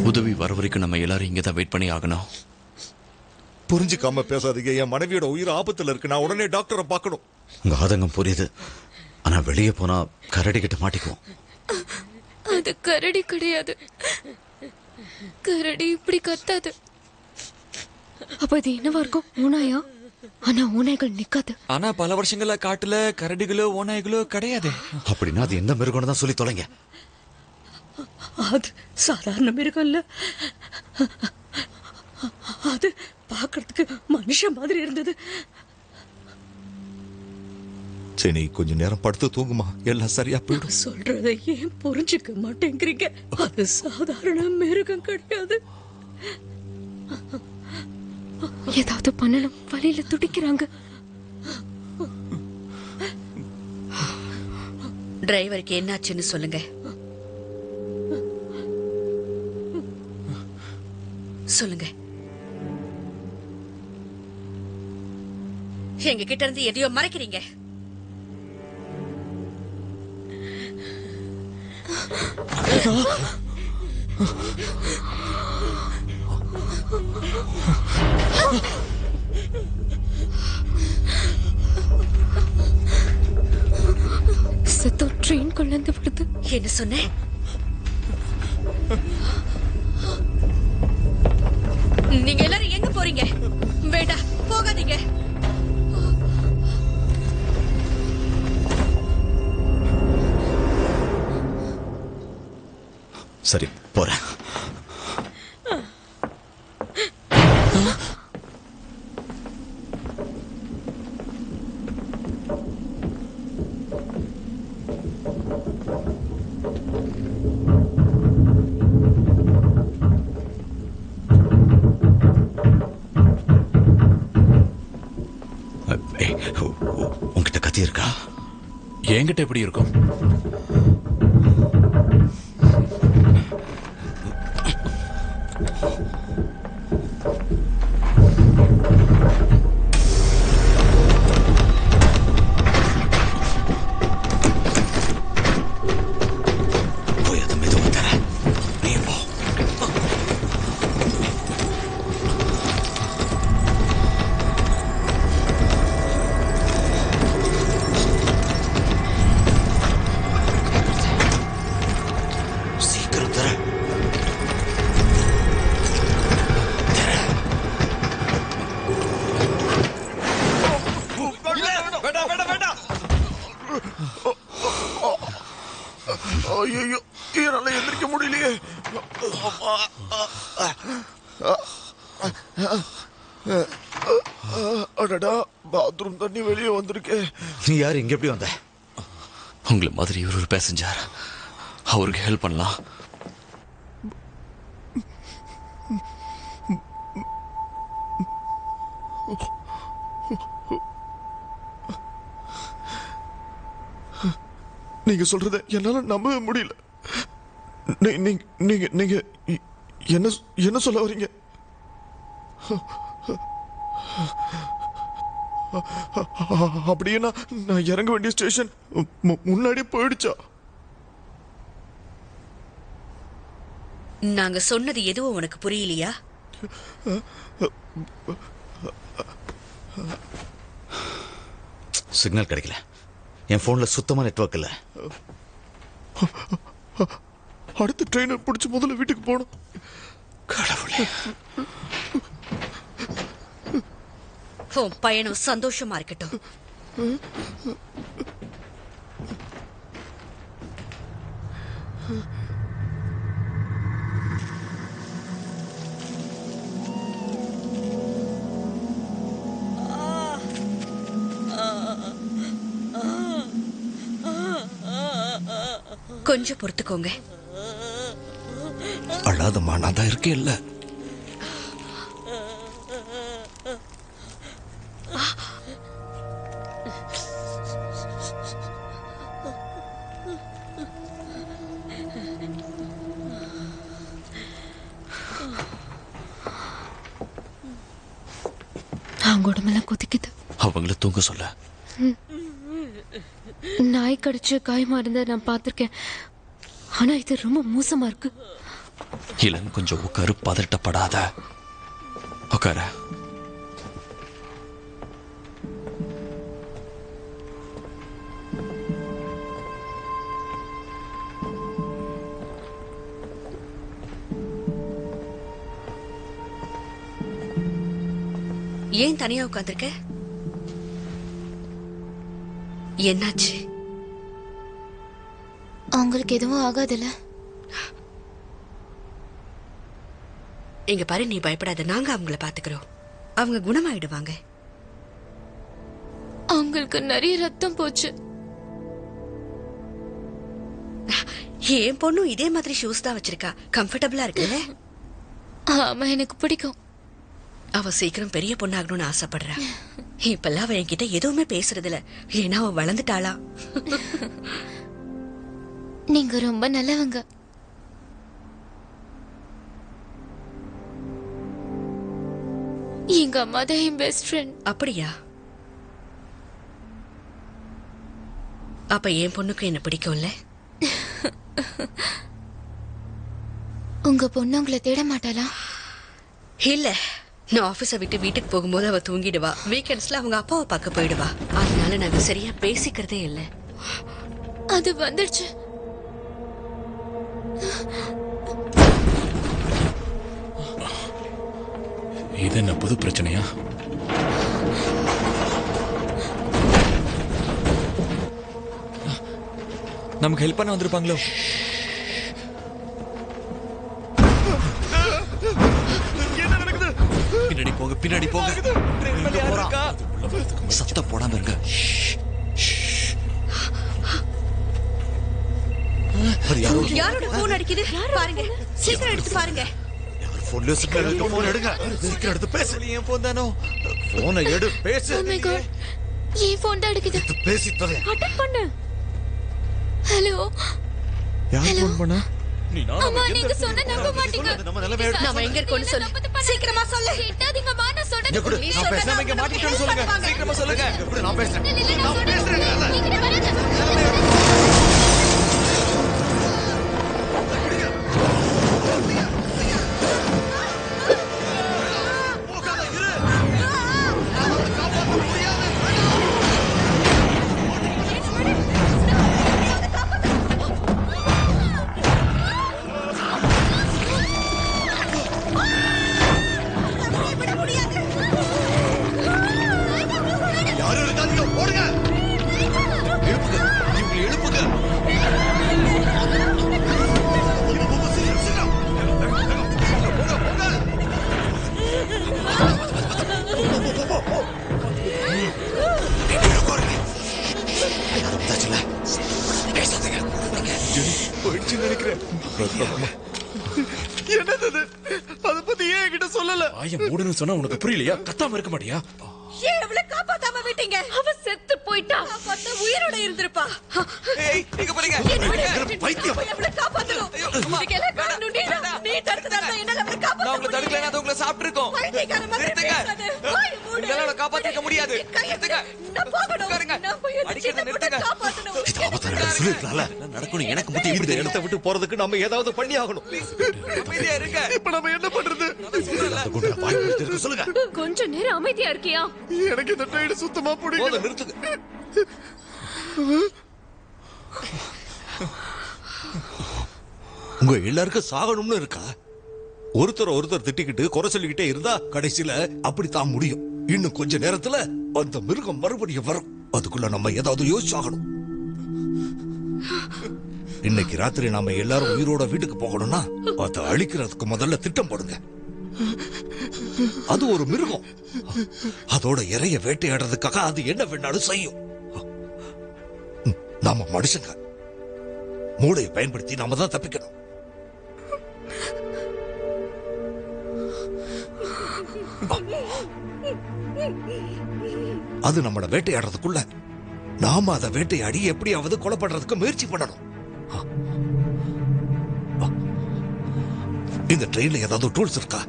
உதவி வர வரைக்கும் நம்ம எல்லாரும் இங்கே தான் வெயிட் பண்ணி ஆகணும். புரிஞ்சுக்காம பேசாதீங்க. என் மனைவியோட உயிர் ஆபத்துல இருக்கு. நான் உடனே டாக்டரை பார்க்கணும். உங்க ஆதங்கம் புரியுது. ஆனா வெளியே போனா கரடி கிட்ட மாட்டிக்குவோம். அது கரடி கிடையாது. கரடி இப்படி கத்தாது. அப்ப இது என்னவா இருக்கும்? ஓனாயா? ஆனா ஓநாய்கள் நிக்காது. ஆனா பல வருஷங்களா காட்டுல கரடிகளோ ஓநாய்களோ கிடையாது. அப்படின்னா அது எந்த மிருகம்னு தான் சொல்லி தொலைங்க. அது சாதாரண மிருகம் இல்ல. அது பார்க்கறதுக்கு மனுஷன் மாதிரி இருந்தது. சரி, கொஞ்ச நேரம் படுத்து தூங்குமா, எல்லாம் சரியா போயிடும். சொல்றதை ஏன் புரிஞ்சுக்க மாட்டேங்கிறீங்க? அது சாதாரண மிருகம் கிடையாது. ஏதாவது பண்ணணும். வழியில துடிக்கிறாங்க. டிரைவருக்கு என்னாச்சுன்னு சொல்லுங்க. சொல்லுங்க. எங்க கிட்ட இருந்து எதையோ மறைக்கிறீங்க. சத்தம் ட்ரெயின் கொண்டு விடுது. என்ன சொன்னேன்? நீங்க எல்லாரும் எங்க போறீங்க? வேண்டாம், போகாதீங்க. சரி, போறேன். உன்கிட்ட கத்தி இருக்கா? என்கிட்ட எப்படி இருக்கும்? போய் அதை மெதுவா தர. நீ போ. சீக்கிரம் தர. ஐயோ என்னால எந்திரிக்க முடியலையே. அடடா, பாத்ரூம் தண்ணி வெளியே வந்திருக்கே. நீ யார்? இங்க எப்படி வந்த? உங்களை மாதிரி இவர் ஒரு பேசஞ்சர், அவருக்கு ஹெல்ப் பண்ணலாம். நீங்க சொல்றத என்னால நம்பவே முடியல. நீங்க நீங்க என்ன என்ன சொல்ல வரீங்க? அப்படியே நான் இறங்க வேண்டிய ஸ்டேஷன் முன்னாடியே போயிடுச்சா? நாங்க சொன்னது எதுவும் உனக்கு புரியலையா? சிக்னல் கிடைக்கல. என் போன்ல சுத்தமா நெட்வொர்க் இல்ல. அடுத்த ட்ரெயினை பிடிச்சு முதல்ல வீட்டுக்கு போகணும். கடவுளே. பயணம் சந்தோஷமா இருக்கட்டும். கொஞ்சம் பொறுத்துக்கோங்க. அழாதம்மா, நான் தான் இருக்கேன் இல்ல. அவங்க உடம்பெல்லாம் கொதிக்குது. அவங்கள தூங்க சொல்ல. நாய் கடிச்சு காயமா இருந்த நான் பார்த்திருக்கேன். ஆனா இது ரொம்ப மோசமா இருக்கு. இளன் கொஞ்சம் உட்காரு, பதட்டப்படாத. உட்கார. ஏன் தனியா உட்கார்ந்திருக்க? என்னாச்சு? அவங்களுக்கு எதுவும் ஆகாதுல்ல? இங்க பாரு, நீ பயப்படாத. நாங்க அவங்கள பாத்துக்கிறோம். அவங்க குணமாயிடுவாங்க. அவங்களுக்கு நிறைய ரத்தம் போச்சு. என் பொண்ணும் இதே மாதிரி ஷூஸ் தான் வச்சிருக்கா. கம்ஃபர்டபுளா இருக்குல்ல? ஆமா, எனக்கு பிடிக்கும். அவ சீக்கிரம் பெரிய பொண்ணாகணும்னு ஆசைப்படுறா. இப்பெல்லாம் அவ என்கிட்ட எதுவுமே பேசுறது இல்ல. ஏன்னா அவ வளர்ந்துட்டாளா. நீங்க ரொம்ப நல்லவங்க. எங்க அம்மா தான் என் பெஸ்ட் ஃப்ரெண்ட். அப்படியா? அப்ப என் பொண்ணுக்கு என்ன பிடிக்கும்ல? உங்க பொண்ணு உங்களை தேட மாட்டாளா? இல்ல, நான் ஆபீஸை விட்டு வீட்டுக்கு போகும்போது அவ தூங்கிடுவா. வீக்கெண்ட்ஸ்ல அவங்க அப்பாவை பார்க்க போயிடுவா. அதனால நாங்க சரியா பேசிக்கிறதே இல்ல. அது வந்துடுச்சு. இது என்ன புது பிரச்சனையா? நமக்கு ஹெல்ப் பண்ண வந்திருப்பாங்களோ? பின்னாடி போங்க, பின்னாடி போங்க. சத்தம் போடாம இருங்க. யாரோட போன் அடிக்குது பாருங்க. சீக்கிரம் எடுத்து பாருங்க. போன்ல சிக்னல் இருக்கு. போன் எடுங்க. சீக்கிரம் எடுத்து பேசு. என் போன் தானோ? போனை எடு, பேசு. Oh my God. ஏன் ஃபோன் தான் எடுக்குது? பேசி தொலை. அட்டெண்ட் பண்ணு. ஹலோ. யார் ஃபோன் பண்ணா? அம்மா நீங்க சொன்ன நம்ப மாட்டீங்க. நாம எங்க இருக்கோம்னு சொல்லு. சீக்கிரமா சொல்லு. கேட்டாதீங்கம்மா நான் சொல்றேன். நான் பேசுறேன். நம்ம இங்க மாட்டிக்கிட்டோம்னு சொல்லுங்க. சீக்கிரமா சொல்லுங்க. நான் பேசுறேன். நான் பேசுறேன். நீங்க வராத. யாரும் இருக்காதீங்க, ஓடுங்க. எழுப்புங்க, இவங்களை எழுப்புங்க. போயிடுச்சுன்னு நினைக்கிறேன். என்னது அதை பத்தி ஏன் என்கிட்ட சொல்லல? ஆயம் மூடுன்னு சொன்னா உனக்கு புரியலையா? கத்தாம இருக்க மாட்டியா? ஏன் அவளை காப்பாத்தாம விட்டீங்க? அவ செத்து போயிட்டா. காப்பாத்த உயிரோட இருந்திருப்பா. ஏய் நீங்க போறீங்க. பைத்தியம். அவளை காப்பாத்தணும். இதுக்கெல்லாம் காரணம் நீதான். நீ தடுத்ததால என்னால அவளை காப்பாத்த நான் உங்களை தடுக்கலைன்னா அது உங்களை சாப்பிட்டுருக்கோம். பைத்தியக்கார மாதிரி நிறுத்துங்க. பேசாத. வாய் மூடு. உங்களால அவளை காப்பாத்திக்க முடியாது. நிறுத்துங்க. நான் போகணும். உட்காருங்க. நான் போய் அந்த அடிக்கிறத சின்ன பொண்ணை நிறுத்துங்க. காப்பாத்தணும். இது ஆபத்தான சொல்லிருக்கலாம்ல. நடக்கணும் எனக்கு புத்தி இந்த இடத்தை விட்டு போறதுக்கு நம்ம ஏதாவது பண்ணி ஆகணும். அமைதியா இருங்க. இப்ப நம்ம என்ன பண்றது? அந்த குண்டை வாய் பிடிச்சு இருக்க சொல்லுங்க. கொஞ்ச நேரம் அமைதியா இருக்கியா? எனக்கு இந்த ட்ரெயின் சுத்தமா பிடிக்கல. போதும், நிறுத்துங்க. உங்க எல்லாருக்கும் சாகணும்னு இருக்கா? ஒருத்தர் திட்டிக்கிட்டு குறை சொல்லிக்கிட்டே இருந்தா கடைசியில அப்படித்தான் முடியும். இன்னும் கொஞ்ச நேரத்துல அந்த மிருகம் மறுபடியும் வரும். அதுக்குள்ள நம்ம ஏதாவது யோசிச்சாகணும். இன்னைக்கு ராத்திரி நாம எல்லாரும் உயிரோட வீட்டுக்கு போகணும்னா அதை அழிக்கிறதுக்கு முதல்ல திட்டம் போடுங்க. அது ஒரு மிருகம். அதோட இறைய வேட்டையாடுறதுக்காக அது என்ன வேணாலும் செய்யும். நாம மனுஷங்க மூளையை பயன்படுத்தி நாம தான் தப்பிக்கணும். அது நம்மள வேட்டையாடுறதுக்குள்ள நாம அதை வேட்டையாடி எப்படியாவது கொலை பண்றதுக்கு முயற்சி பண்ணணும். இந்த ட்ரெயின்ல ஏதாவது டூல்ஸ் இருக்கா?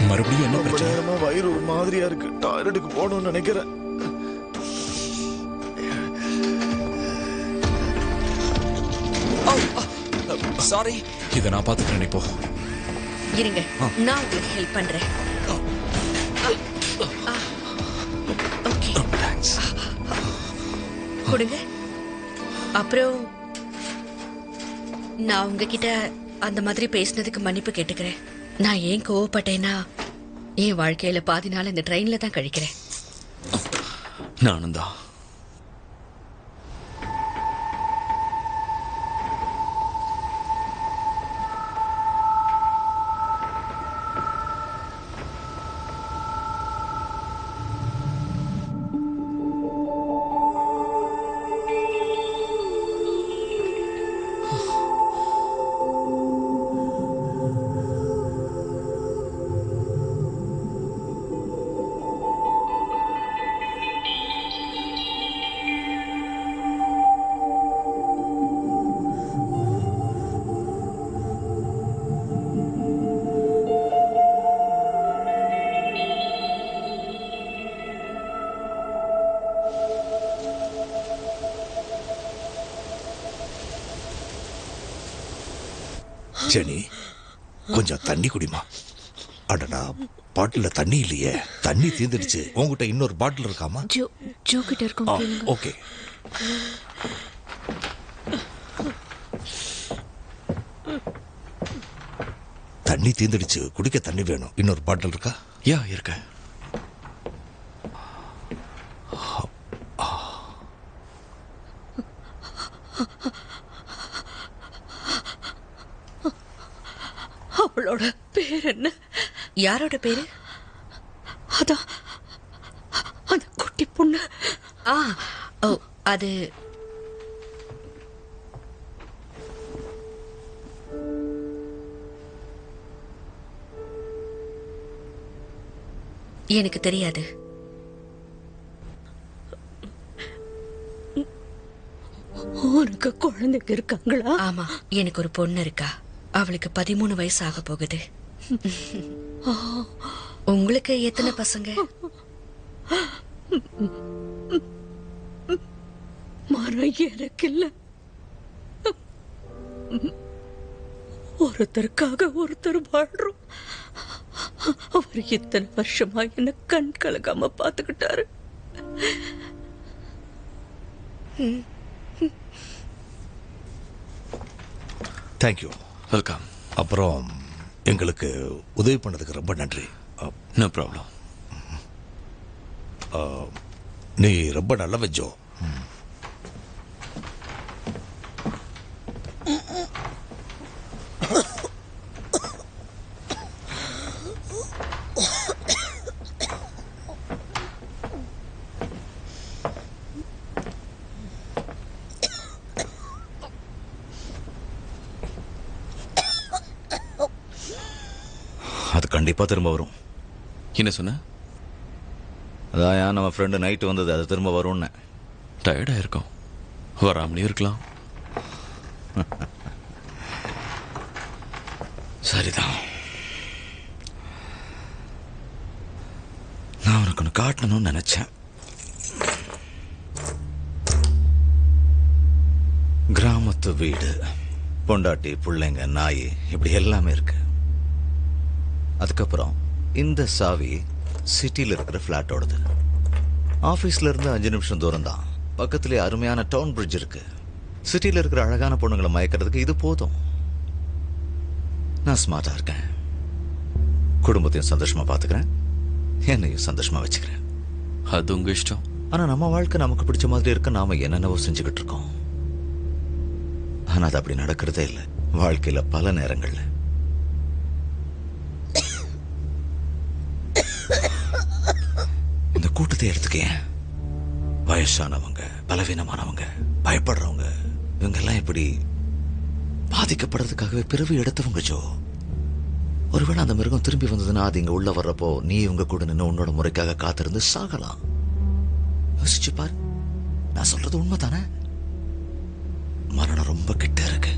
மறுபடியும் என்ன பிரச்சனை? நேரமா வயிறு ஒரு மாதிரியா இருக்கு. டாய்லெட்டுக்கு போகணும்னு நினைக்கிறேன். சாரி. இதை நான் பாத்துக்கிறேன். இப்போ இருங்க, நான் உங்களுக்கு ஹெல்ப் பண்றேன். ஓகே, கொடுங்க. அப்புறம் நான் உங்ககிட்ட அந்த மாதிரி பேசினதுக்கு மன்னிப்பு கேட்டுக்கிறேன். நான் ஏன் கோவப்பட்டேன்னா என் வாழ்க்கையில பாதி நாள் இந்த ட்ரெயின்ல தான் கழிக்கிறேன். நானும் தான். ஜெனி, கொஞ்சம் தண்ணி குடிமா. அடடா, பாட்டில தண்ணி இல்லையே. தண்ணி தீந்துடுச்சு. உங்ககிட்ட இன்னொரு பாட்டில் இருக்காமா? ஜோ கிட்ட இருக்கும். ஓகே. தண்ணி தீந்துடுச்சு, குடிக்க தண்ணி வேணும். இன்னொரு பாட்டில் இருக்கா? யா இருக்க. அவளோட பேர் என்ன? யாரோட பேரு? அதான் அந்த குட்டி பொண்ணு. ஓ அது எனக்கு தெரியாது. உனக்கு குழந்தைங்க இருக்காங்களா? ஆமா, எனக்கு ஒரு பொண்ணு இருக்கா. அவளுக்கு 13 வயசு ஆக போகுது. உங்களுக்கு எத்தனை பசங்க? மரம் எனக்கு இல்ல. ஒருத்தருக்காக ஒருத்தர் வாழ்றோம். அவர் இத்தனை வருஷமா என்ன கண் கலகாம பாத்துக்கிட்டாரு. தேங்க்யூ. வெல்கம். அப்புறம் எங்களுக்கு உதவி பண்ணதுக்கு ரொம்ப நன்றி. No problem. நீ ரொம்ப நல்லவன் ஜோ. அது கண்டிப்பா திரும்ப வரும். என்ன சொன்ன? அதான் நம்ம ஃப்ரெண்டு நைட்டு வந்தது, அது திரும்ப வரும்னு. டயர்டா இருக்கும், வராமலே இருக்கலாம். சரிதான். நான் உனக்கு ஒன்று காட்டணும்னு நினைச்சேன். கிராமத்து வீடு, பொண்டாட்டி, பிள்ளைங்க, நாய், இப்படி எல்லாமே இருக்கு. அதுக்கப்புறம் இந்த சாவி சிட்டியில் இருக்கிற ஃப்ளாட்டோடது. ஆஃபீஸ்ல இருந்து 5 நிமிஷம் தூரம் தான். பக்கத்திலே அருமையான டவுன் பிரிட்ஜ் இருக்கு. சிட்டியில் இருக்கிற அழகான பொண்ணுங்களை மயக்கிறதுக்கு இது போதும். நான் ஸ்மார்ட்டா இருக்கேன், குடும்பத்தையும் சந்தோஷமா பாத்துக்கிறேன், என்னையும் சந்தோஷமா வச்சுக்கிறேன். அது உங்க இஷ்டம். ஆனா நம்ம வாழ்க்கை நமக்கு பிடிச்ச மாதிரி இருக்க நாம என்னென்னவோ செஞ்சுக்கிட்டு இருக்கோம். ஆனா அது அப்படி நடக்கிறதே இல்லை வாழ்க்கையில பல நேரங்கள்ல. இந்த கூட்டத்தை எடுத்துக்கேன். வயசானவங்க, பலவீனமானவங்க, பயப்படுறவங்க, இவங்க எல்லாம் இப்படி பாதிக்கப்படுறதுக்காகவே பிறவி எடுத்தவங்க ஜோ. ஒருவேளை அந்த மிருகம் திரும்பி வந்ததுன்னா அது இங்க உள்ள வர்றப்போ நீ இவங்க கூட நின்று உன்னோட முறைக்காக காத்திருந்து சாகலாம். யோசிச்சு பாரு, நான் சொல்றது உண்மைதானே? மரணம் ரொம்ப கிட்ட இருக்கு.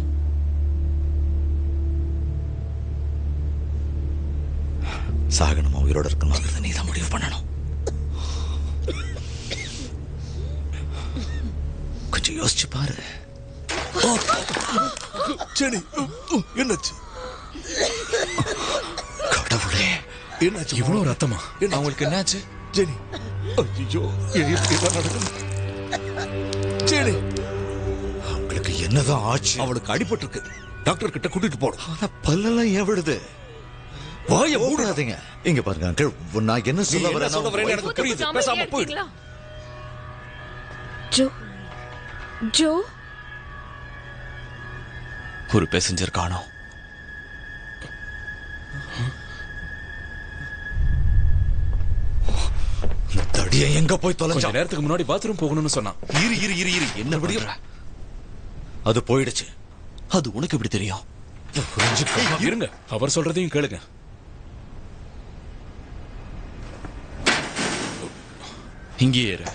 சாகணுமா உயிரோட இருக்கணுமாங்கிறத நீ தான் முடிவு பண்ணணும். கொஞ்சம் யோசிச்சு பாரு. சரி, என்னாச்சு? கடவுளே, என்னாச்சு? இவ்வளவு ரத்தமா? அவங்களுக்கு என்னாச்சு? ஜெனி, ஐயோ, இப்படிதான் நடக்குது. ஜெனி, அவங்களுக்கு என்னதான் ஆச்சு? அவளுக்கு அடிபட்டு இருக்கு, டாக்டர் கிட்ட கூட்டிட்டு போடும். ஆனா பல்லெல்லாம் ஏன் விடுது? வாய மூடாதீங்க. இங்க பாருங்க அங்கிள், நான் என்ன சொல்ல வரேன் எனக்கு புரியுது. பேசாம போயிடு. ஜோ, ஜோ, ஒரு பேசஞ்சர் காணோம். தடிய எங்க போய் கொஞ்ச தொலைஞ்சா? நேரத்துக்கு முன்னாடி பாத்ரூம் போகணும்னு சொன்னான். இரு இரு இரு இரு, என்ன படியும்? அது போயிடுச்சு. அது உனக்கு எப்படி தெரியும்? இருங்க, அவர் சொல்றதையும் கேளுங்க. இங்கேயே இரு.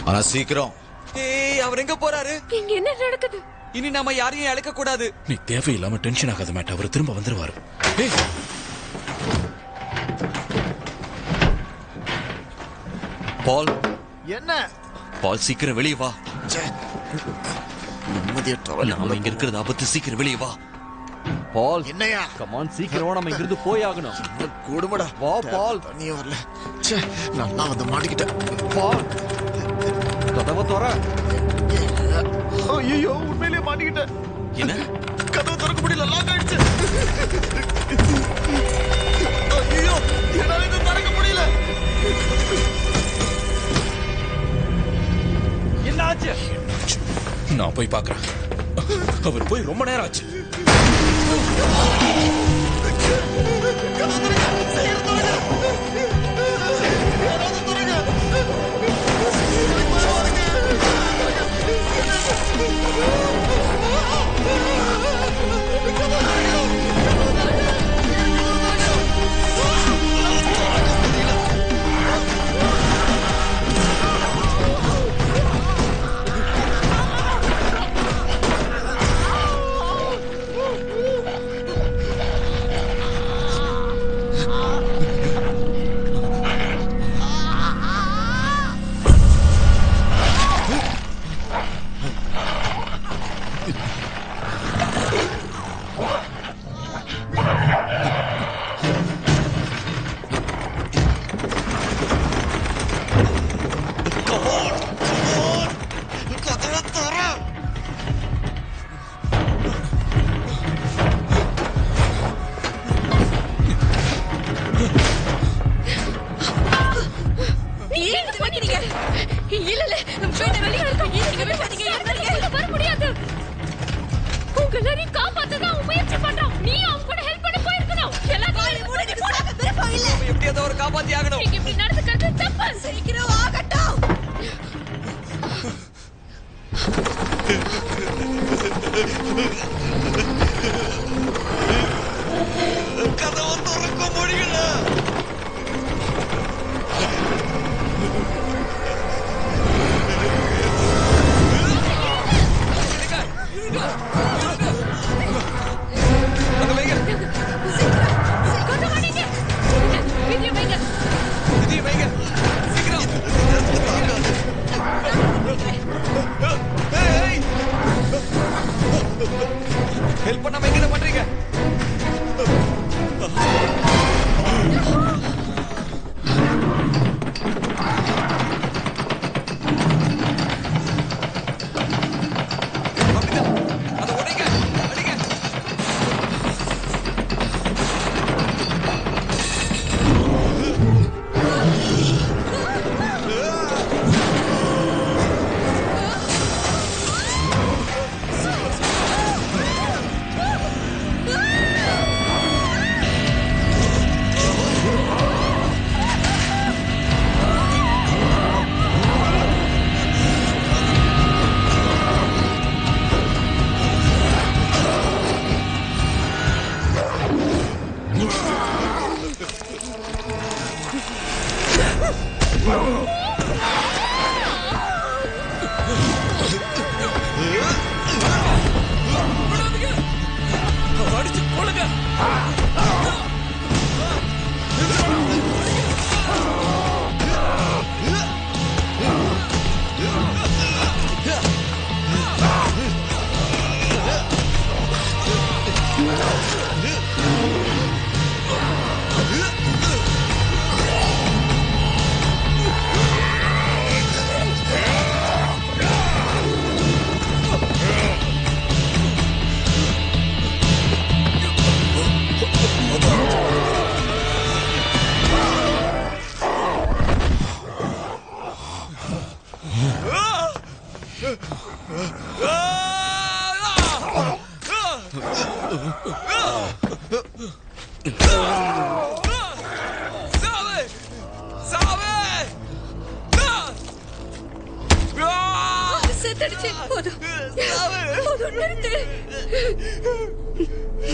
ஆனா சீக்கிரம். ஏய், அவர் எங்க போறாரு? இங்க என்ன நடக்குது? இனி நாம யாரையும் அழைக்க கூடாது. நீ தேவையில்லாம டென்ஷன் ஆகாத மேட், அவர் திரும்ப வந்துருவாரு. ஏய், பால், என்ன? பால் சீக்கிரம் வெளியே வா. நிம்மதியற்ற நாம இங்க இருக்கிறது ஆபத்து, சீக்கிரம் வெளியே வா. பால், என்னையா? கமான், சீக்கிரமா நம்ம இங்கிருந்து போய் ஆகணும். கூடுமடா. வா பால். நீ வரல. ச்சே, நல்லா வந்து மாட்டிக்கிட்டேன். பால், கதவை தர. ஐயோ உண்மையிலேயே மாட்டிக்கிட்டேன். என்ன கதவு திறக்க முடியல, லாக் ஆயிடுச்சு. ஐயோ என்னால இதை திறக்க முடியல. என்ன ஆச்சு? நான் போய் பார்க்கறேன். அவர் போய் ரொம்ப நேரம் ஆச்சு. கதவு திறக்க, சீக்கிரம் திறக்க. யாராவது திறக்க.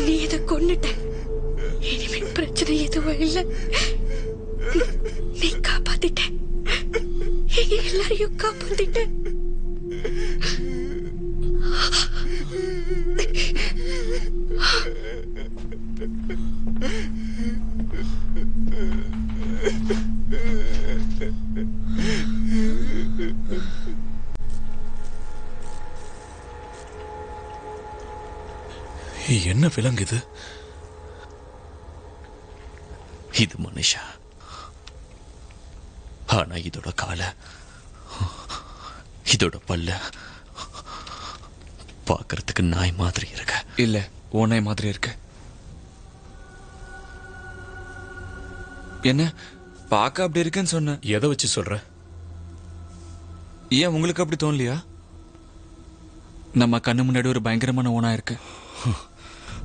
நீ இதை கொன்னுட்ட. இனிமே பிரச்சனை எதுவும் இல்லை. நீ காப்பாத்திட்ட. எங்க எல்லாரையும் காப்பாத்திட்ட. என்ன விலங்கு இது? இது மனுஷா. ஆனா இதோட கால, இதோட பல்ல பார்க்கறதுக்கு நாய் மாதிரி இருக்க. இல்ல ஓநாய் மாதிரி இருக்கு. என்ன பார்க்க அப்படி இருக்குன்னு சொன்ன? எதை வச்சு சொல்ற? ஏன் உங்களுக்கு அப்படி தோணலையா? நம்ம கண்ணு முன்னாடி ஒரு பயங்கரமான ஓனா இருக்கு.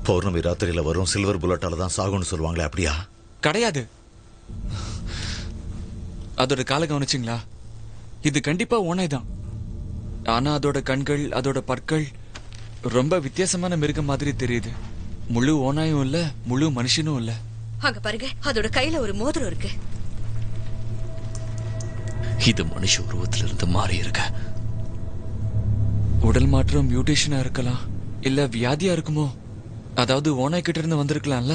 பௌர்ணமி ராத்திரியில வரும் சில்வர் புல்லட்டால தான் சாகுன்னு சொல்லுவாங்களே, அப்படியா? கிடையாது. அதோட காலை கவனிச்சிங்களா? இது கண்டிப்பா ஓனாய் தான். ஆனா அதோட கண்கள், அதோட பற்கள் ரொம்ப வித்தியாசமான மிருகம் மாதிரி தெரியுது. முழு ஓனாயும் இல்ல, முழு மனுஷனும் இல்ல. அங்க பாருங்க, அதோட கையில ஒரு மோதிரம் இருக்கு. இது மனுஷ உருவத்திலிருந்து மாறி இருக்க. உடல் மாற்றம் மியூட்டேஷனா இருக்கலாம், இல்ல வியாதியா இருக்குமோ? அதாவது ஓனாய் கிட்ட இருந்து வந்திருக்கலாம்ல.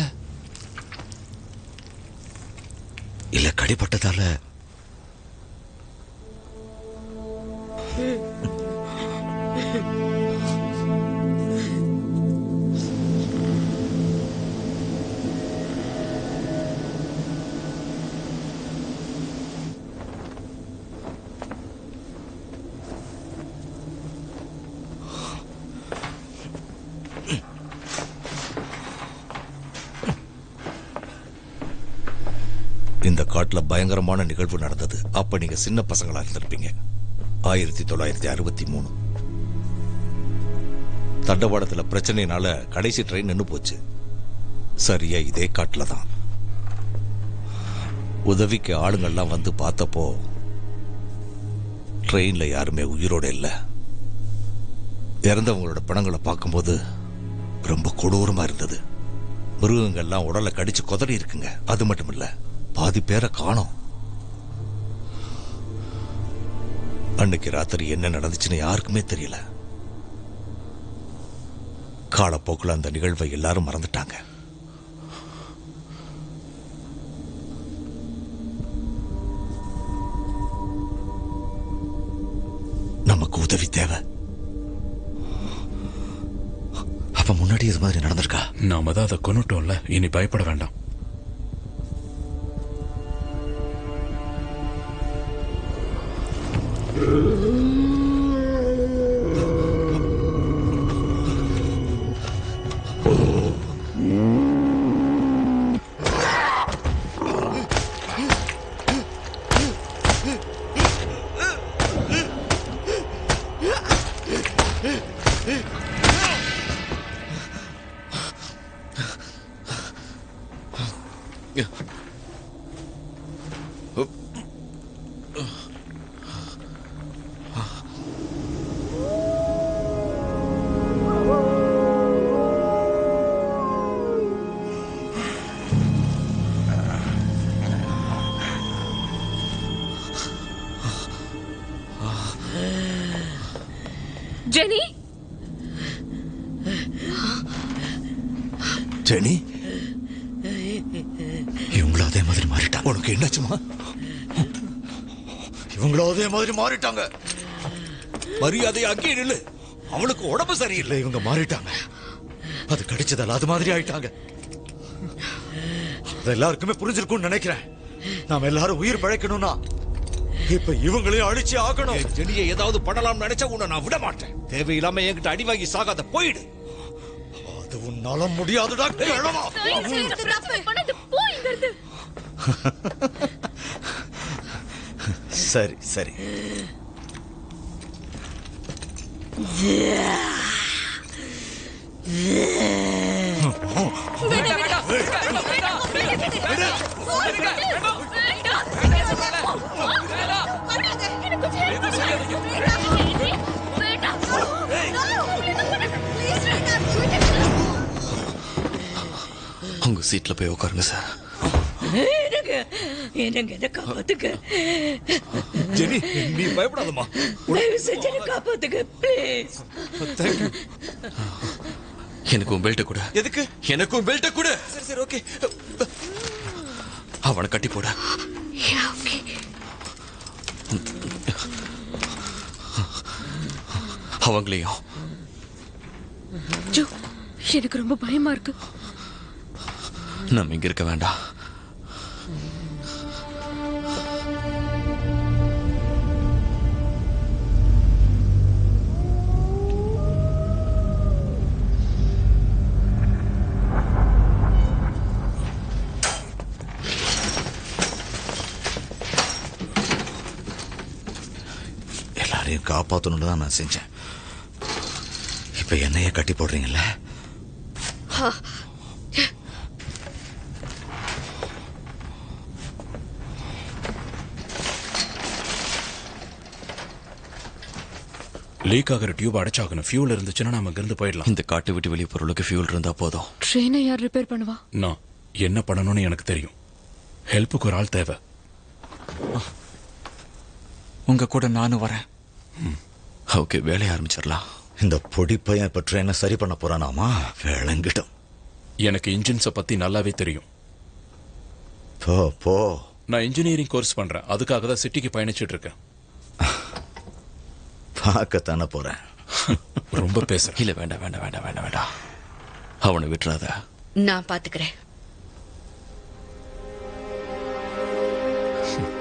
இல்ல கடிப்பட்டதால. இந்த காட்டுல பயங்கரமான நிகழ்வு நடந்தது. அப்ப நீங்க சின்ன பசங்களா இருந்திருப்பீங்க. 1963 தண்டவாளத்துல பிரச்சனைனால கடைசி ட்ரெயின் நின்னு போச்சு. சரியா இதே காட்டுல தான். உதவிக்கு ஆளுங்கள்லாம் வந்து பார்த்தப்போ ட்ரெயின்ல யாருமே உயிரோட இல்ல. இறந்தவங்களோட பணங்களை பார்க்கும்போது ரொம்ப கொடூரமா இருந்தது. மிருகங்கள்லாம் உடலை கடிச்சு கொதறி இருக்குங்க. அது மட்டும் இல்ல, பாதி பேரை காணோம். அன்னைக்கு ராத்திரி என்ன நடந்துச்சுன்னு யாருக்குமே தெரியல. காலப்போக்கில் அந்த நிகழ்வை எல்லாரும் மறந்துட்டாங்க. நமக்கு உதவி தேவை. அப்ப முன்னாடி இது மாதிரி நடந்திருக்கா? நாம தான் அதை கொன்னுட்டோம்ல, இனி பயப்பட வேண்டாம். ஜெனி, ஜெனி, இவங்களும் அதே மாதிரி மாறிட்டாங்க. உனக்கு என்னாச்சுமா? இவங்களும் அதே மாதிரி மாறிட்டாங்க. மரியாதை அங்கே நில்லு. அவளுக்கு உடம்பு சரியில்லை. இவங்க மாறிட்டாங்க. அது கடிச்சதால அது மாதிரி ஆயிட்டாங்க. அது எல்லாருக்குமே புரிஞ்சிருக்கும்னு நினைக்கிறேன். நாம எல்லாரும் உயிர் பிழைக்கணும்னா இப்ப இவங்களையும் அழிச்சு ஆகணும். ஜெனியை ஏதாவது பண்ணலாம் நினைச்சா உன்னை நான் விட மாட்டேன். தேவையில்லாம என்கிட்ட அடி வாங்கி சாகாத, போயிடு. அது உன்னால முடியாதுடா கிழவா. சரி சரி. உங்க சீட்ல போய் உட்காருங்க சார். என்ன காப்பாத்துக்க. ஜெனி, நீ பயப்படாதம்மா. தயவு செஞ்சு என்ன காப்பாத்துக்க ப்ளீஸ். தேங்க்யூ. எனக்கு உன் பெல்ட் கூட. எதுக்கு? எனக்கு உன் பெல்ட் கூட. சரி சரி ஓகே. அவனை கட்டி போட. அவங்களையும். ஜோ, எனக்கு ரொம்ப பயமா இருக்கு. நம்ம இங்க இருக்க வேண்டாம். காப்பாற்றணும்னு தான் நான் செஞ்சேன். இப்போ என்னையே கட்டி போடுறீங்கல்ல? லீக் ஆகிற டியூப் அடைச்சாகணும். ஃபியூல் இருந்துச்சுன்னா நம்ம இங்கிருந்து போயிடலாம். இந்த காட்டு விட்டு வெளியே பொருளுக்கு ஃபியூல் இருந்தா போதும். ட்ரெயினை யார் ரிப்பேர் பண்ணுவா? நான் என்ன பண்ணணும்னு எனக்கு தெரியும். ஹெல்ப்புக்கு ஒரு ஆள் தேவை. உங்க கூட நானும் வரேன். ஓகே, வேலையை ஆரம்பிச்சிடலாம். இந்த பொடி பையன் இப்போ ட்ரெயினை சரி பண்ண போறானாமா? விளங்கிட்டோம். எனக்கு இன்ஜின்ஸை பத்தி நல்லாவே தெரியும். போ போ. நான் இன்ஜினியரிங் கோர்ஸ் பண்றேன். அதுக்காக தான் சிட்டிக்கு பயணிச்சுட்டு இருக்கேன். பார்க்கத்தானே போறேன். ரொம்ப பேசுறேன். இல்ல, வேண்டாம் வேண்டாம் வேண்டாம் வேண்டாம் வேண்டாம். அவனை விட்டுறாத. நான் பாத்துக்கிறேன்.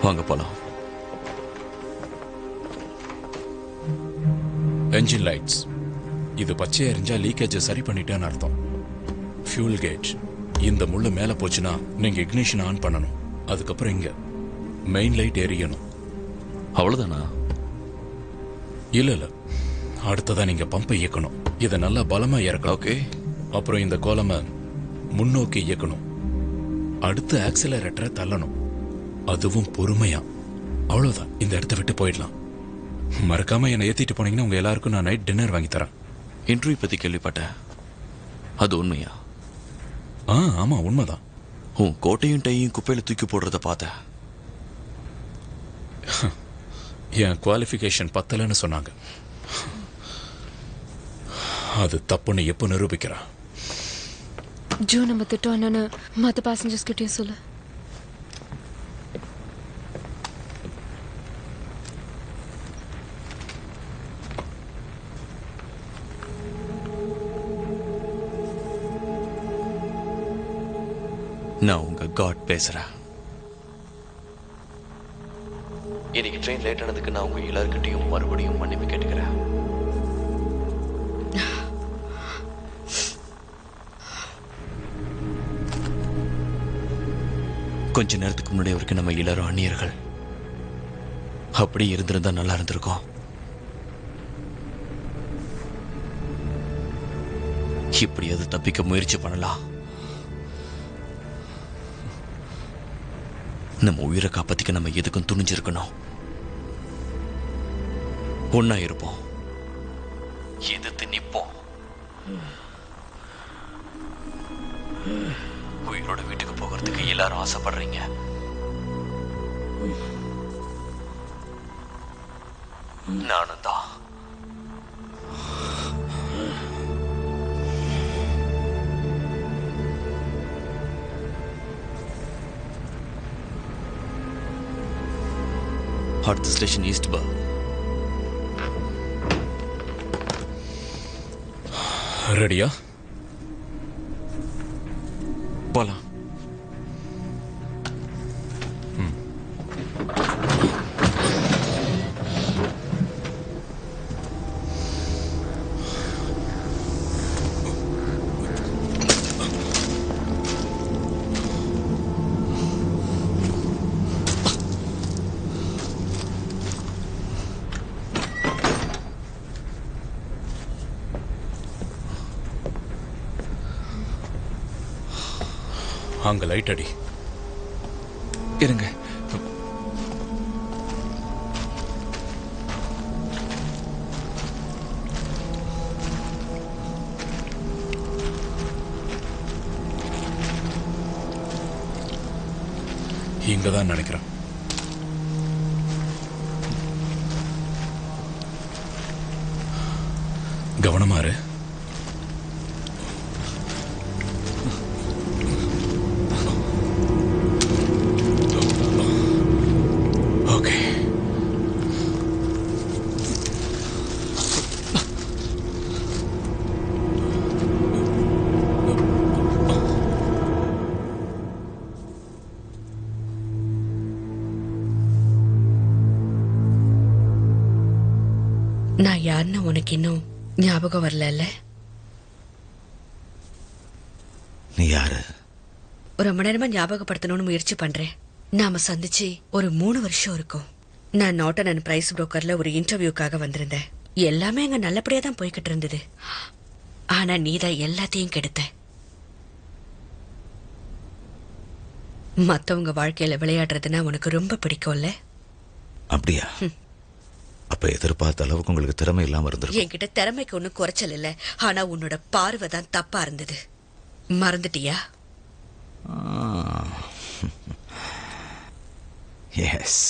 வாங்க போலாம். Engine lights. இது பச்சை எரிஞ்சா லீக்கேஜ் சரி பண்ணிட்டேன்னு அர்த்தம். Fuel gauge. இந்த முள்ளு மேல போச்சுன்னா நீங்க இக்னிஷன் ஆன் பண்ணணும். அதுக்கப்புறம் இங்க மெயின் லைட் எரியணும். அவ்வளவுதானா? இல்ல அடுத்ததான் நீங்க பம்பை இயக்கணும். இதை நல்லா பலமா இறக்கணும். ஓகே. அப்புறம் இந்த கோலமை முன்னோக்கி இயக்கணும். அடுத்து ஆக்சிலரேட்டரை தள்ளணும். அதுவும் பொறுமையா. அவ்வளவுதான். இந்த இடத்த விட்டு போயிடலாம். மறக்காம என்னை ஏத்திட்டு போனீங்கன்னா உங்க எல்லாருக்கும் நான் நைட் டின்னர் வாங்கி தரேன். இன்டர்வியூ பத்தி கேள்விப்பட்டேன். அது உண்மையா? ஆமா, உண்மைதான். உன் கோட்டையும் டையும் குப்பையில தூக்கி போடுறத பார்த்தேன். என் குவாலிஃபிகேஷன் பத்தலன்னு சொன்னாங்க. அது தப்புன்னு எப்போ நிரூபிக்கிறா? ஜோ, நம்ம திட்டம் என்னன்னு மற்ற பேசஞ்சர்ஸ் கிட்டயும் சொல்லு. நான் உங்க காட் பேசுறேன். இன்னைக்கு ட்ரெயின் லேட் ஆனதுக்கு நான் உங்க எல்லார்கிட்டையும் மறுபடியும் மன்னிப்பு கேட்டுக்கிறேன். கொஞ்ச நேரத்துக்கு முன்னாடி வரைக்கும் நம்ம எல்லாரும் அந்நியர்கள். அப்படி இருந்திருந்தா நல்லா இருந்திருக்கும். இப்படியாவது தப்பிக்க முயற்சி பண்ணலாம். நம்ம உயிரை காப்பாத்திக்க நம்ம எதுக்கும் துணிஞ்சிருக்கணும். ஒன்னா இருப்போம், எதிர்த்து நிப்போம். உயிரோட வீட்டுக்கு போகிறதுக்கு எல்லாரும் ஆசைப்படுறீங்க. நானும் தான். அடுத்த ஸ்டேஷன் ஈஸ்ட் பர்க். ரெடியா? போலாம். அங்க லைட் அடி. இருங்க. இங்கதான் நினைக்கிறேன். கவனமாரு. நான் யாருன்னு உனக்கு இன்னும் ஞாபகம் வரல? நீ யாரு? ரொம்ப நேரமா ஞாபகப்படுத்தணும்னு முயற்சி பண்றேன். நாம சந்திச்சு ஒரு 3 வருஷம் இருக்கும். நான் நாட்டன் அண்ட் பிரைஸ் புரோக்கர்ல ஒரு இன்டர்வியூக்காக வந்திருந்தேன். எல்லாமே அங்க நல்லபடியா தான் போய்கிட்டு இருந்தது. ஆனா நீதான் எல்லாத்தையும் கெடுத்த. மத்தவங்க வாழ்க்கையில விளையாடுறதுன்னா உனக்கு ரொம்ப பிடிக்கும்ல? அப்படியா? அப்ப எதிர்பார்த்த அளவுக்கு உங்களுக்கு திறமை இல்லாம இருந்திருக்கும். என்கிட்ட திறமைக்கு ஒன்னும் குறைச்சல் இல்ல. ஆனா உன்னோட பார்வை தான் தப்பா இருந்தது. மறந்துட்டியா? எஸ்,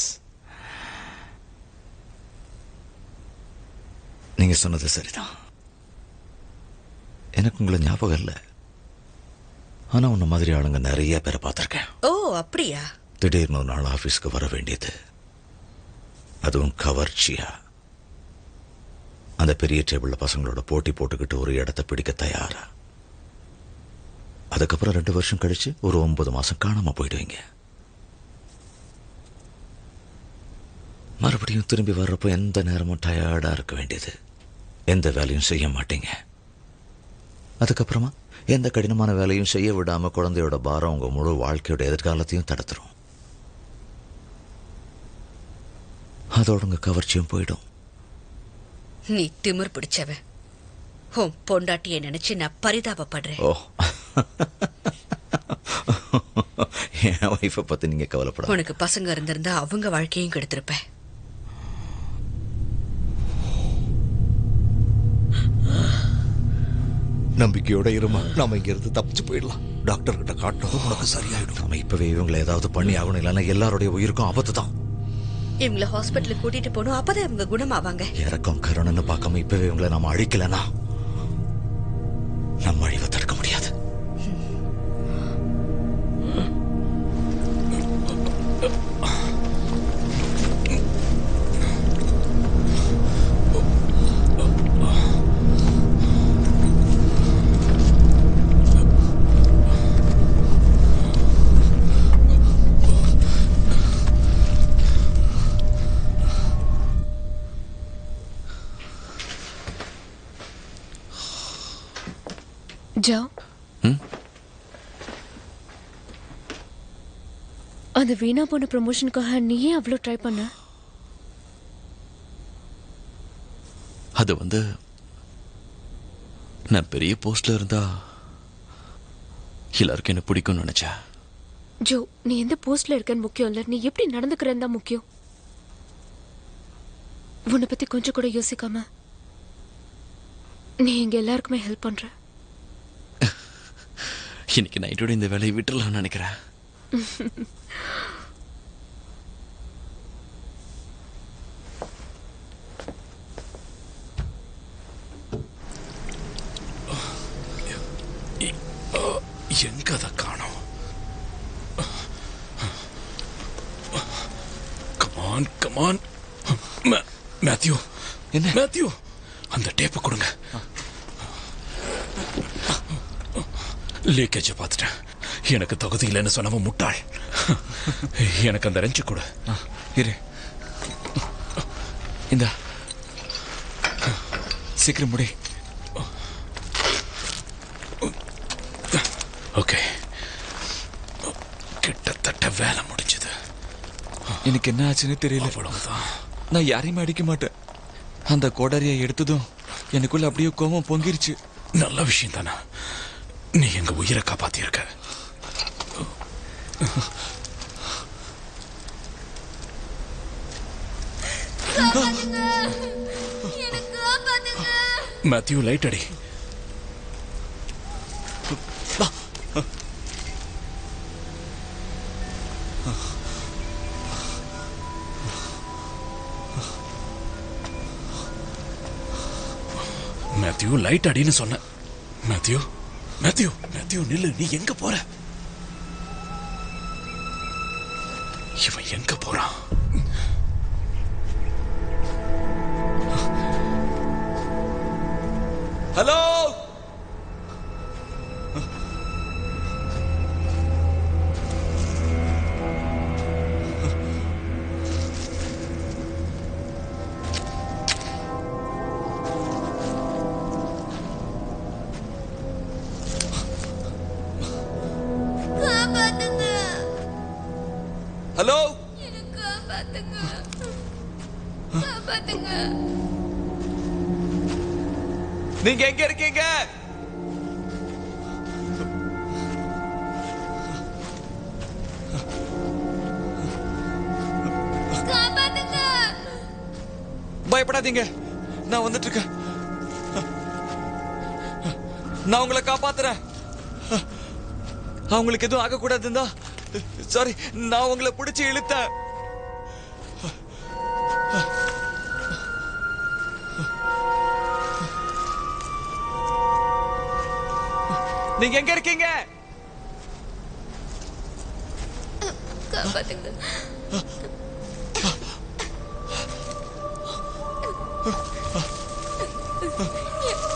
நீங்க சொன்னது சரிதான். எனக்கு உங்களை ஞாபகம் இல்லை. ஆனா உன்ன மாதிரி ஆளுங்க நிறைய பேரை பார்த்திருக்கேன். ஓ அப்படியா? திடீர்னு ஒரு நாள் ஆபீஸ்க்கு வர வேண்டியது, அதுவும் கவர்ச்சியா. அந்த பெரிய டேபிள்ல பசங்களோட போட்டி போட்டுக்கிட்டு ஒரு இடத்தை பிடிக்க தயாரா. அதுக்கப்புறம் 2 வருஷம் கழிச்சு ஒரு 9 மாசம் காணாம போயிடுவீங்க. மறுபடியும் திரும்பி வர்றப்போ எந்த நேரமும் டயர்டா இருக்க வேண்டியது, எந்த வேலையும் செய்ய மாட்டீங்க. அதுக்கப்புறமா எந்த கடினமான வேலையும் செய்ய விடாம குழந்தையோட பாரம் உங்க முழு வாழ்க்கையோட எதிர்காலத்தையும் தடுத்துரும். அதோட உங்க கவர்ச்சியும் போயிடும். நீ திமிர் பிடிச்சவன். உன் பொண்டாட்டியை நினைச்சு நான் பரிதாபப்படுறேன். ஓ, என் வைஃபை பத்தி நீங்க கவலைப்பட. உனக்கு பசங்க இருந்திருந்தா அவங்க வாழ்க்கையும் கெடுத்திருப்ப. நம்பிக்கையோட இருமா, நாம இங்க இருந்து தப்பிச்சு போயிடலாம். டாக்டர் கிட்ட காட்டுறதும் உனக்கு சரியாயிடும். நாம இப்பவே இவங்களை ஏதாவது பண்ணி ஆகணும், இல்லைன்னா எல்லாருடைய உயிருக்கும் ஆபத்து தான். இவங்கள ஹாஸ்பிட்டலுக்கு கூட்டிட்டு போகணும், அப்பதான் இவங்க குணமாவாங்க. இறக்கம் கருணைன்னு பார்க்காம இப்பவே இவங்களை நாம அழிக்கலனா நம்ம அழிவை தடுக்க முடியாது. ஜோ, அந்த வீணா போன ப்ரமோஷனுக்காக நீயே அவ்வளோ ட்ரை பண்ண? அது நான் பெரிய போஸ்ட்ல இருந்தா எல்லாருக்கும் என்ன பிடிக்கும்னு நினைச்சேன். ஜோ, நீ எந்த போஸ்ட்ல இருக்கன்னு முக்கியம் இல்ல, நீ எப்படி நடந்துக்கிறன்னு தான் முக்கியம். உன்னை பத்தி கொஞ்சம் கூட யோசிக்காம நீ எங்க எல்லாருக்குமே ஹெல்ப் பண்ற. இன்னைக்கு நைட்டோட இந்த வேலையை விட்டுறலாம்னு நினைக்கிறேன். எங்க அதை காணோம்? Come on come on. மேத்யூ, என்ன மேத்யூ, அந்த டேப்பை கொடுங்க. லீக்கேஜை பார்த்துட்டேன். எனக்கு தகுதி இல்லைன்னு சொன்னவன் முட்டாள். எனக்கு அந்த ரெஞ்சு கொடு. இரு, இந்த சீக்கிரம் முடி. ஓகே, கிட்டத்தட்ட வேலை முடிஞ்சது. எனக்கு என்ன ஆச்சுன்னு தெரியல. அவ்வளவுதான். நான் யாரையுமே அடிக்க மாட்டேன். அந்த கோடாரியை எடுத்ததும் எனக்குள்ள அப்படியே கோபம் பொங்கிருச்சு. நல்ல விஷயம் தானே, நீ எங்க உயிரை காப்பாத்திருக்க. மேத்யூ, லைட் அடி. மேத்யூ, லைட் அடின்னு சொன்ன. மேத்யூ, மேத்யூ, மேத்யூ, நில்லு. நீ எங்க போற? இவன் எங்க போறான்? ஹலோ, ஹலோ, எனக்கு காப்பாத்துங்க. நீங்க எங்க இருக்கீங்க? பயப்படாதீங்க, நான் வந்துட்டு இருக்கேன். நான் உங்களை காப்பாத்துறேன். அவங்களுக்கு எதுவும் ஆகக்கூடாதுந்தா. சாரி, நான் உங்களை பிடிச்சி இழுத்தேன். நீங்க எங்க இருக்கீங்க? காப்பாத்துங்க.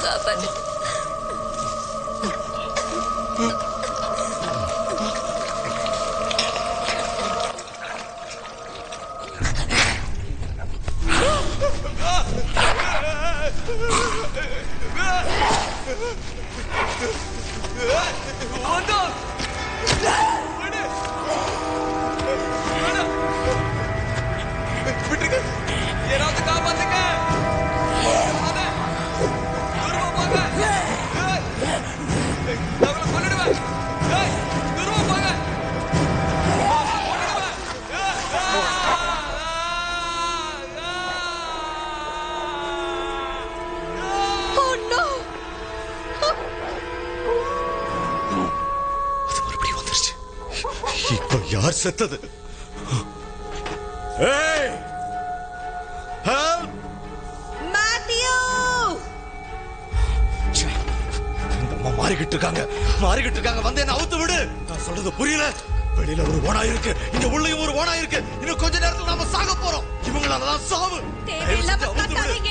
காப்பாத்துங்க. யாராவது காப்பாத்துங்க. இப்ப யார் செத்தது? இந்த அம்மா மாறிக்கிட்டு இருக்காங்க. வந்து என்ன அவுத்து விடு. நான் சொல்றது புரியல. வெளியில ஒரு ஓனா இருக்கு, இங்க உள்ளேயும் ஒரு ஓனா இருக்கு. இன்னும் கொஞ்ச நேரத்துல நாம சாக போறோம். இவங்களாலதான் சாவு.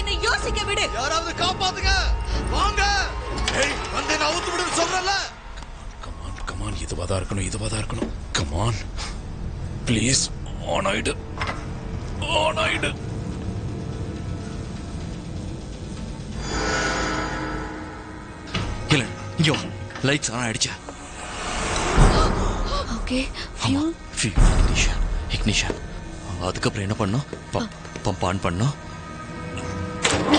என்ன யோசிக்க விடு. யாராவது காப்பாத்துங்க, வாங்க. வந்து என்ன அவுத்து விடுன்னு சொல்றல. கமான், இதுவாதான் இருக்கணும். கமான் ப்ளீஸ், ஆன் ஆயிடு. இல்ல, இங்க லைட்ஸ் ஆன் ஆயிடுச்சு. Okay, ignition. அதுக்கப்புறம் என்ன பண்ணோம்? பம்ப் ஆன் பண்ணோம்.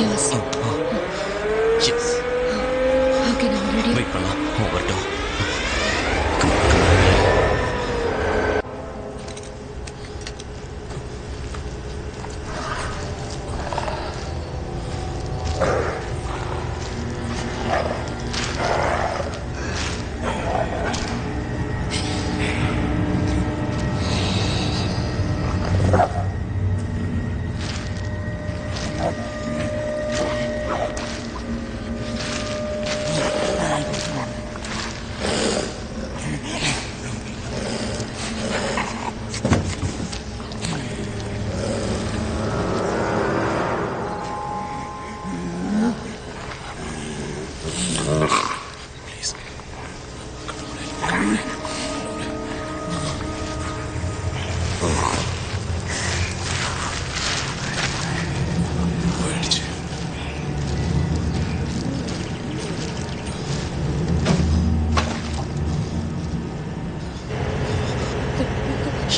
எஸ். ஓகே, நான் ரெடி. வெயிட் பண்ணலாம். வரட்டும்.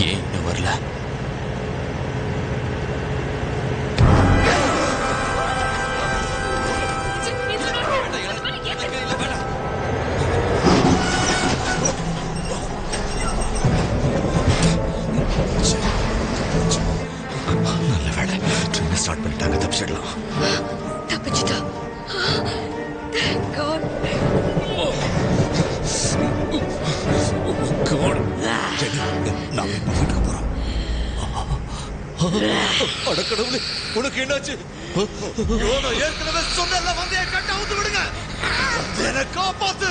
ஏன் இன்னும் வரல? நல்ல வேலை, ட்ரெயினை ஸ்டார்ட் பண்ணிட்டாங்க. தப்பிச்சிடலாம். தப்பிச்சிட்டா. Thank God. நாம இப்ப வீட்டுக்கு போறோம். அடக்கடவுளே, உனக்கு என்னாச்சு? நான் ஏற்கனவே சொன்னல, வந்து என் கட்ட அவுத்து விடுங்க. வந்து என்ன காப்பாத்து.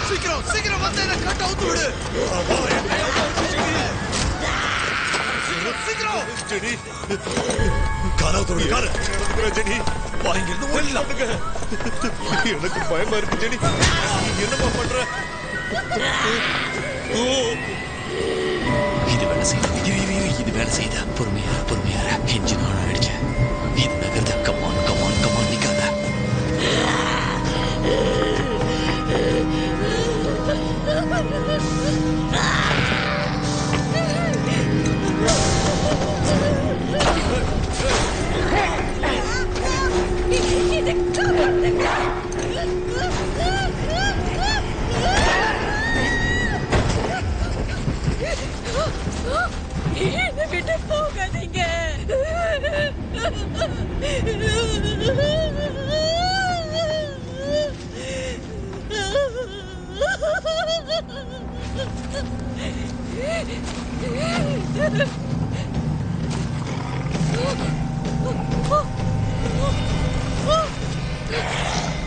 சீக்கிரம் வந்து என்ன கட்ட அவுத்து விடு. சீக்கிரம் ஜெனி, காலாவுத்து விடு. கால ஜெனி, வாங்கிருந்து ஓடலாம். எனக்கு பயமா இருக்கு ஜெனி. என்னமா பண்ற? இது வேலை செய்யுது. பொறுமையா என்ஜின் ஆன் ஆயிடுச்சு. இது நகர்ந்த. கமான் நிக்காத. இது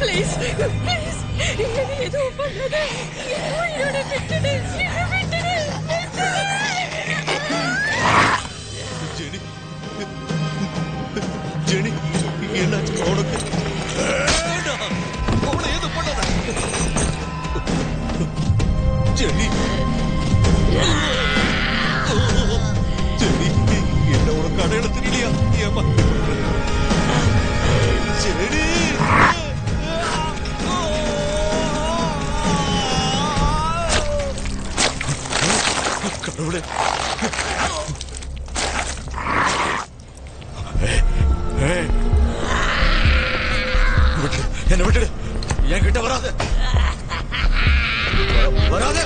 ப்ளீஸ் ப்ளீஸ் எதுவும் பண்ணாத என்னோட விட்டுடு விட்டுடு ஜெனி ஜெனி என்னாச்சு உனக்கு அவனை எது பண்ணாத ஜெனி ஜெனி என்ன உனக்கு அடையாளம் தெரியலையா ஏமா ஜெனி கடவுளே என்ன விட்டுடு என்கிட்ட வராது வராது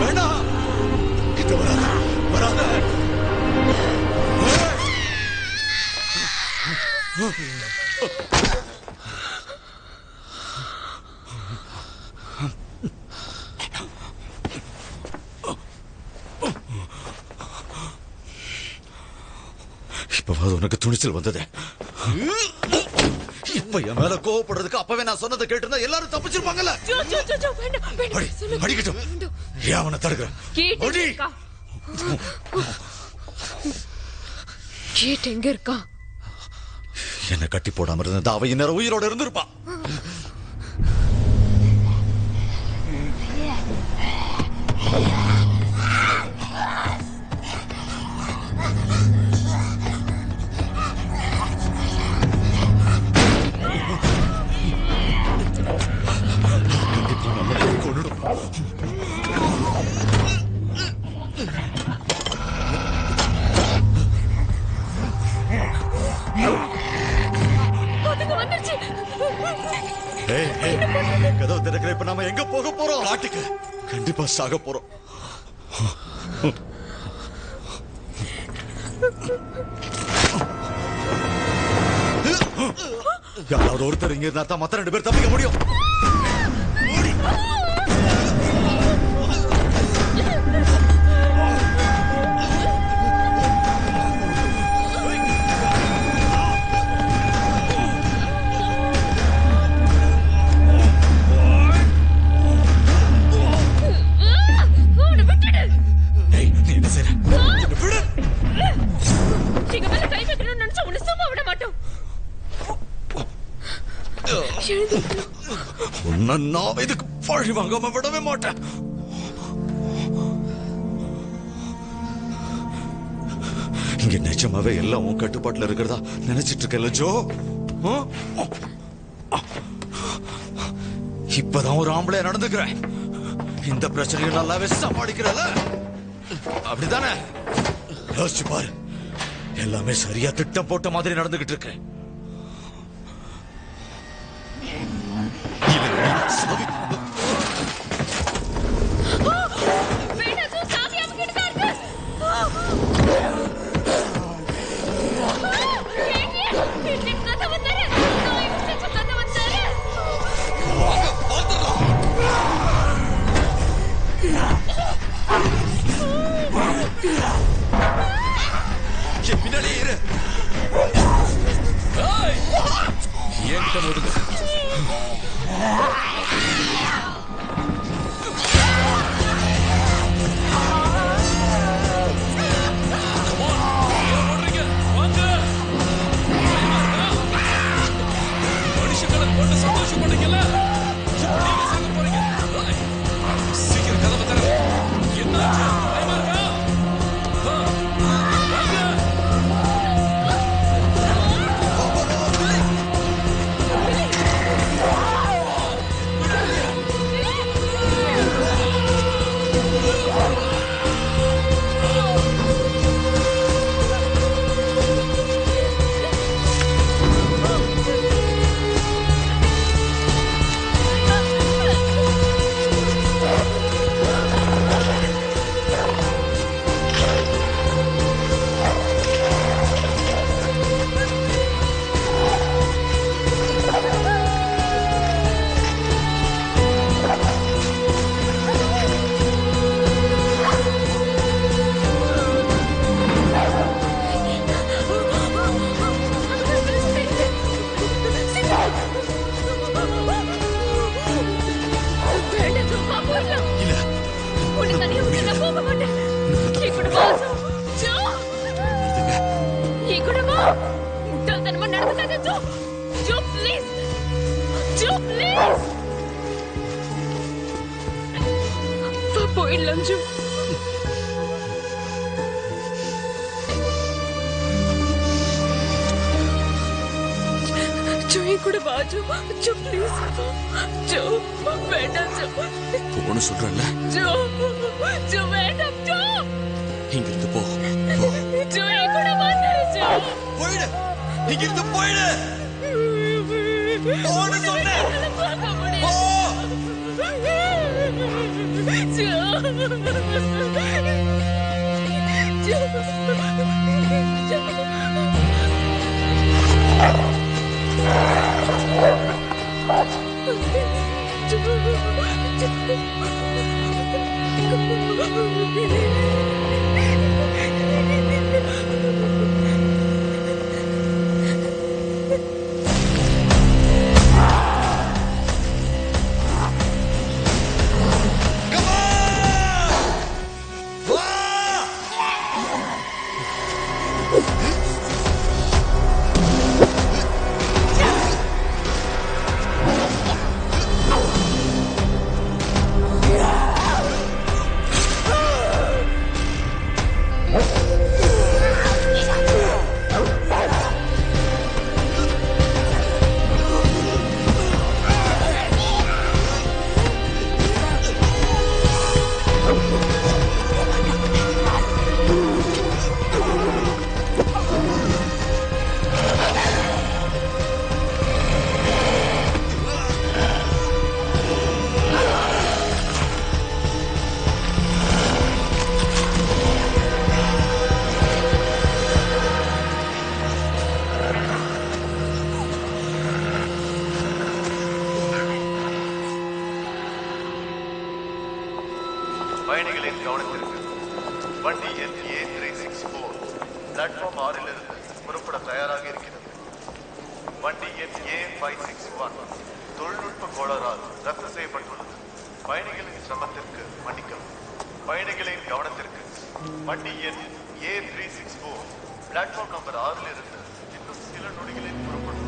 வேண்டாம் இப்பவாது உனக்கு துணிச்சல் வந்தது. இப்ப என் மேல கோவப்படுறதுக்கு அப்பவே நான் சொன்னதை கேட்டிருந்தா எல்லாரும் தப்பிச்சிருப்பாங்கல்ல. அடிக்கட்டும். ஏன் அவனை தடுக்கிற? கேட் எங்க இருக்கா? என்ன கட்டி போடாம இருந்தா அவ இந்நேரம் உயிரோட இருந்திருப்பா. கதவு திறக்கிற இப்ப நாம எங்க போக போறோம்? காட்டுக்கு. கண்டிப்பா சாக போறோம். யாராவது ஒருத்தர் இங்க இருந்தா தான் மத்த 2 பேர் தப்பிக்க முடியும். நான் இதுக்கு பழி வாங்காம விடவே மாட்டேன். இங்க நிஜமாவே எல்லாம் உன் கட்டுப்பாட்டுல இருக்கிறதா நினைச்சிட்டு இருக்கல ஜோ? இப்பதான் ஒரு ஆம்பளை நடந்துக்கிறேன். இந்த பிரச்சனையை நல்லாவே சமாளிக்கிறல. அப்படித்தானே? யோசிச்சு பாரு. எல்லாமே சரியா திட்டம் போட்ட மாதிரி நடந்துகிட்டு இருக்கு. போயிடலாம் ஜோ. ஜோ என் கூட வா ஜோ. Joe please Joe. வேண்டாம் ஜோ. போன்னு சொல்றேன்ல. ஜோ ஜோ வேண்டாம் ஜோ. இங்கிருந்து போ. ஜோ என் கூட வந்துரு ஜோ. போயிடு. இங்கிருந்து போயிடு. போன்னு சொன்னேன். போ. ஜோ. ஜோ. பயணிகளின் கவனத்திற்கு வண்டி எண் A364 பிளாட்ஃபார்ம் 6 புறப்பட தயாராக இருக்கிறது. வண்டி எண் A561 தொழில்நுட்ப கோளாறால் ரத்து செய்யப்பட்டுள்ளது. பயணிகளின் சிரமத்திற்கு மன்னிக்கவும். பயணிகளின் கவனத்திற்கு வண்டி எண் A364 பிளாட்ஃபார்ம் நம்பர் 6 இன்னும் சில நொடிகளில் புறப்படும்.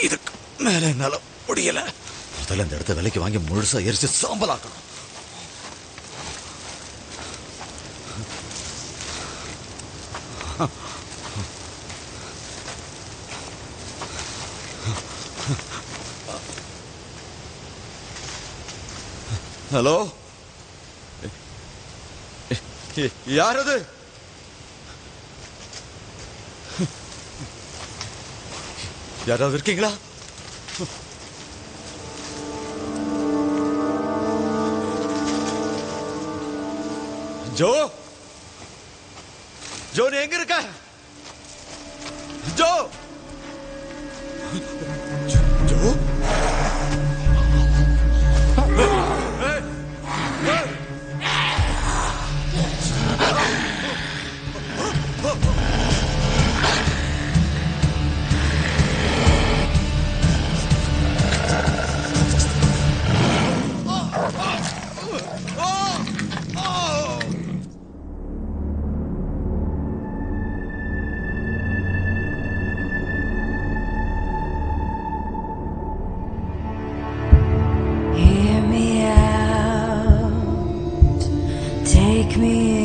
இதுக்கு மேல என்னால முடியல. முதல்ல இந்த இடத்த விலைக்கு வாங்கி முழுசா எரிச்சு சாம்பலாக்கணும். ஹலோ, யார் அது? யாராவது இருக்கீங்களா? ஜோ, ஜோ நீ எங்க இருக்க? Joe, Joe, Hear me out, take me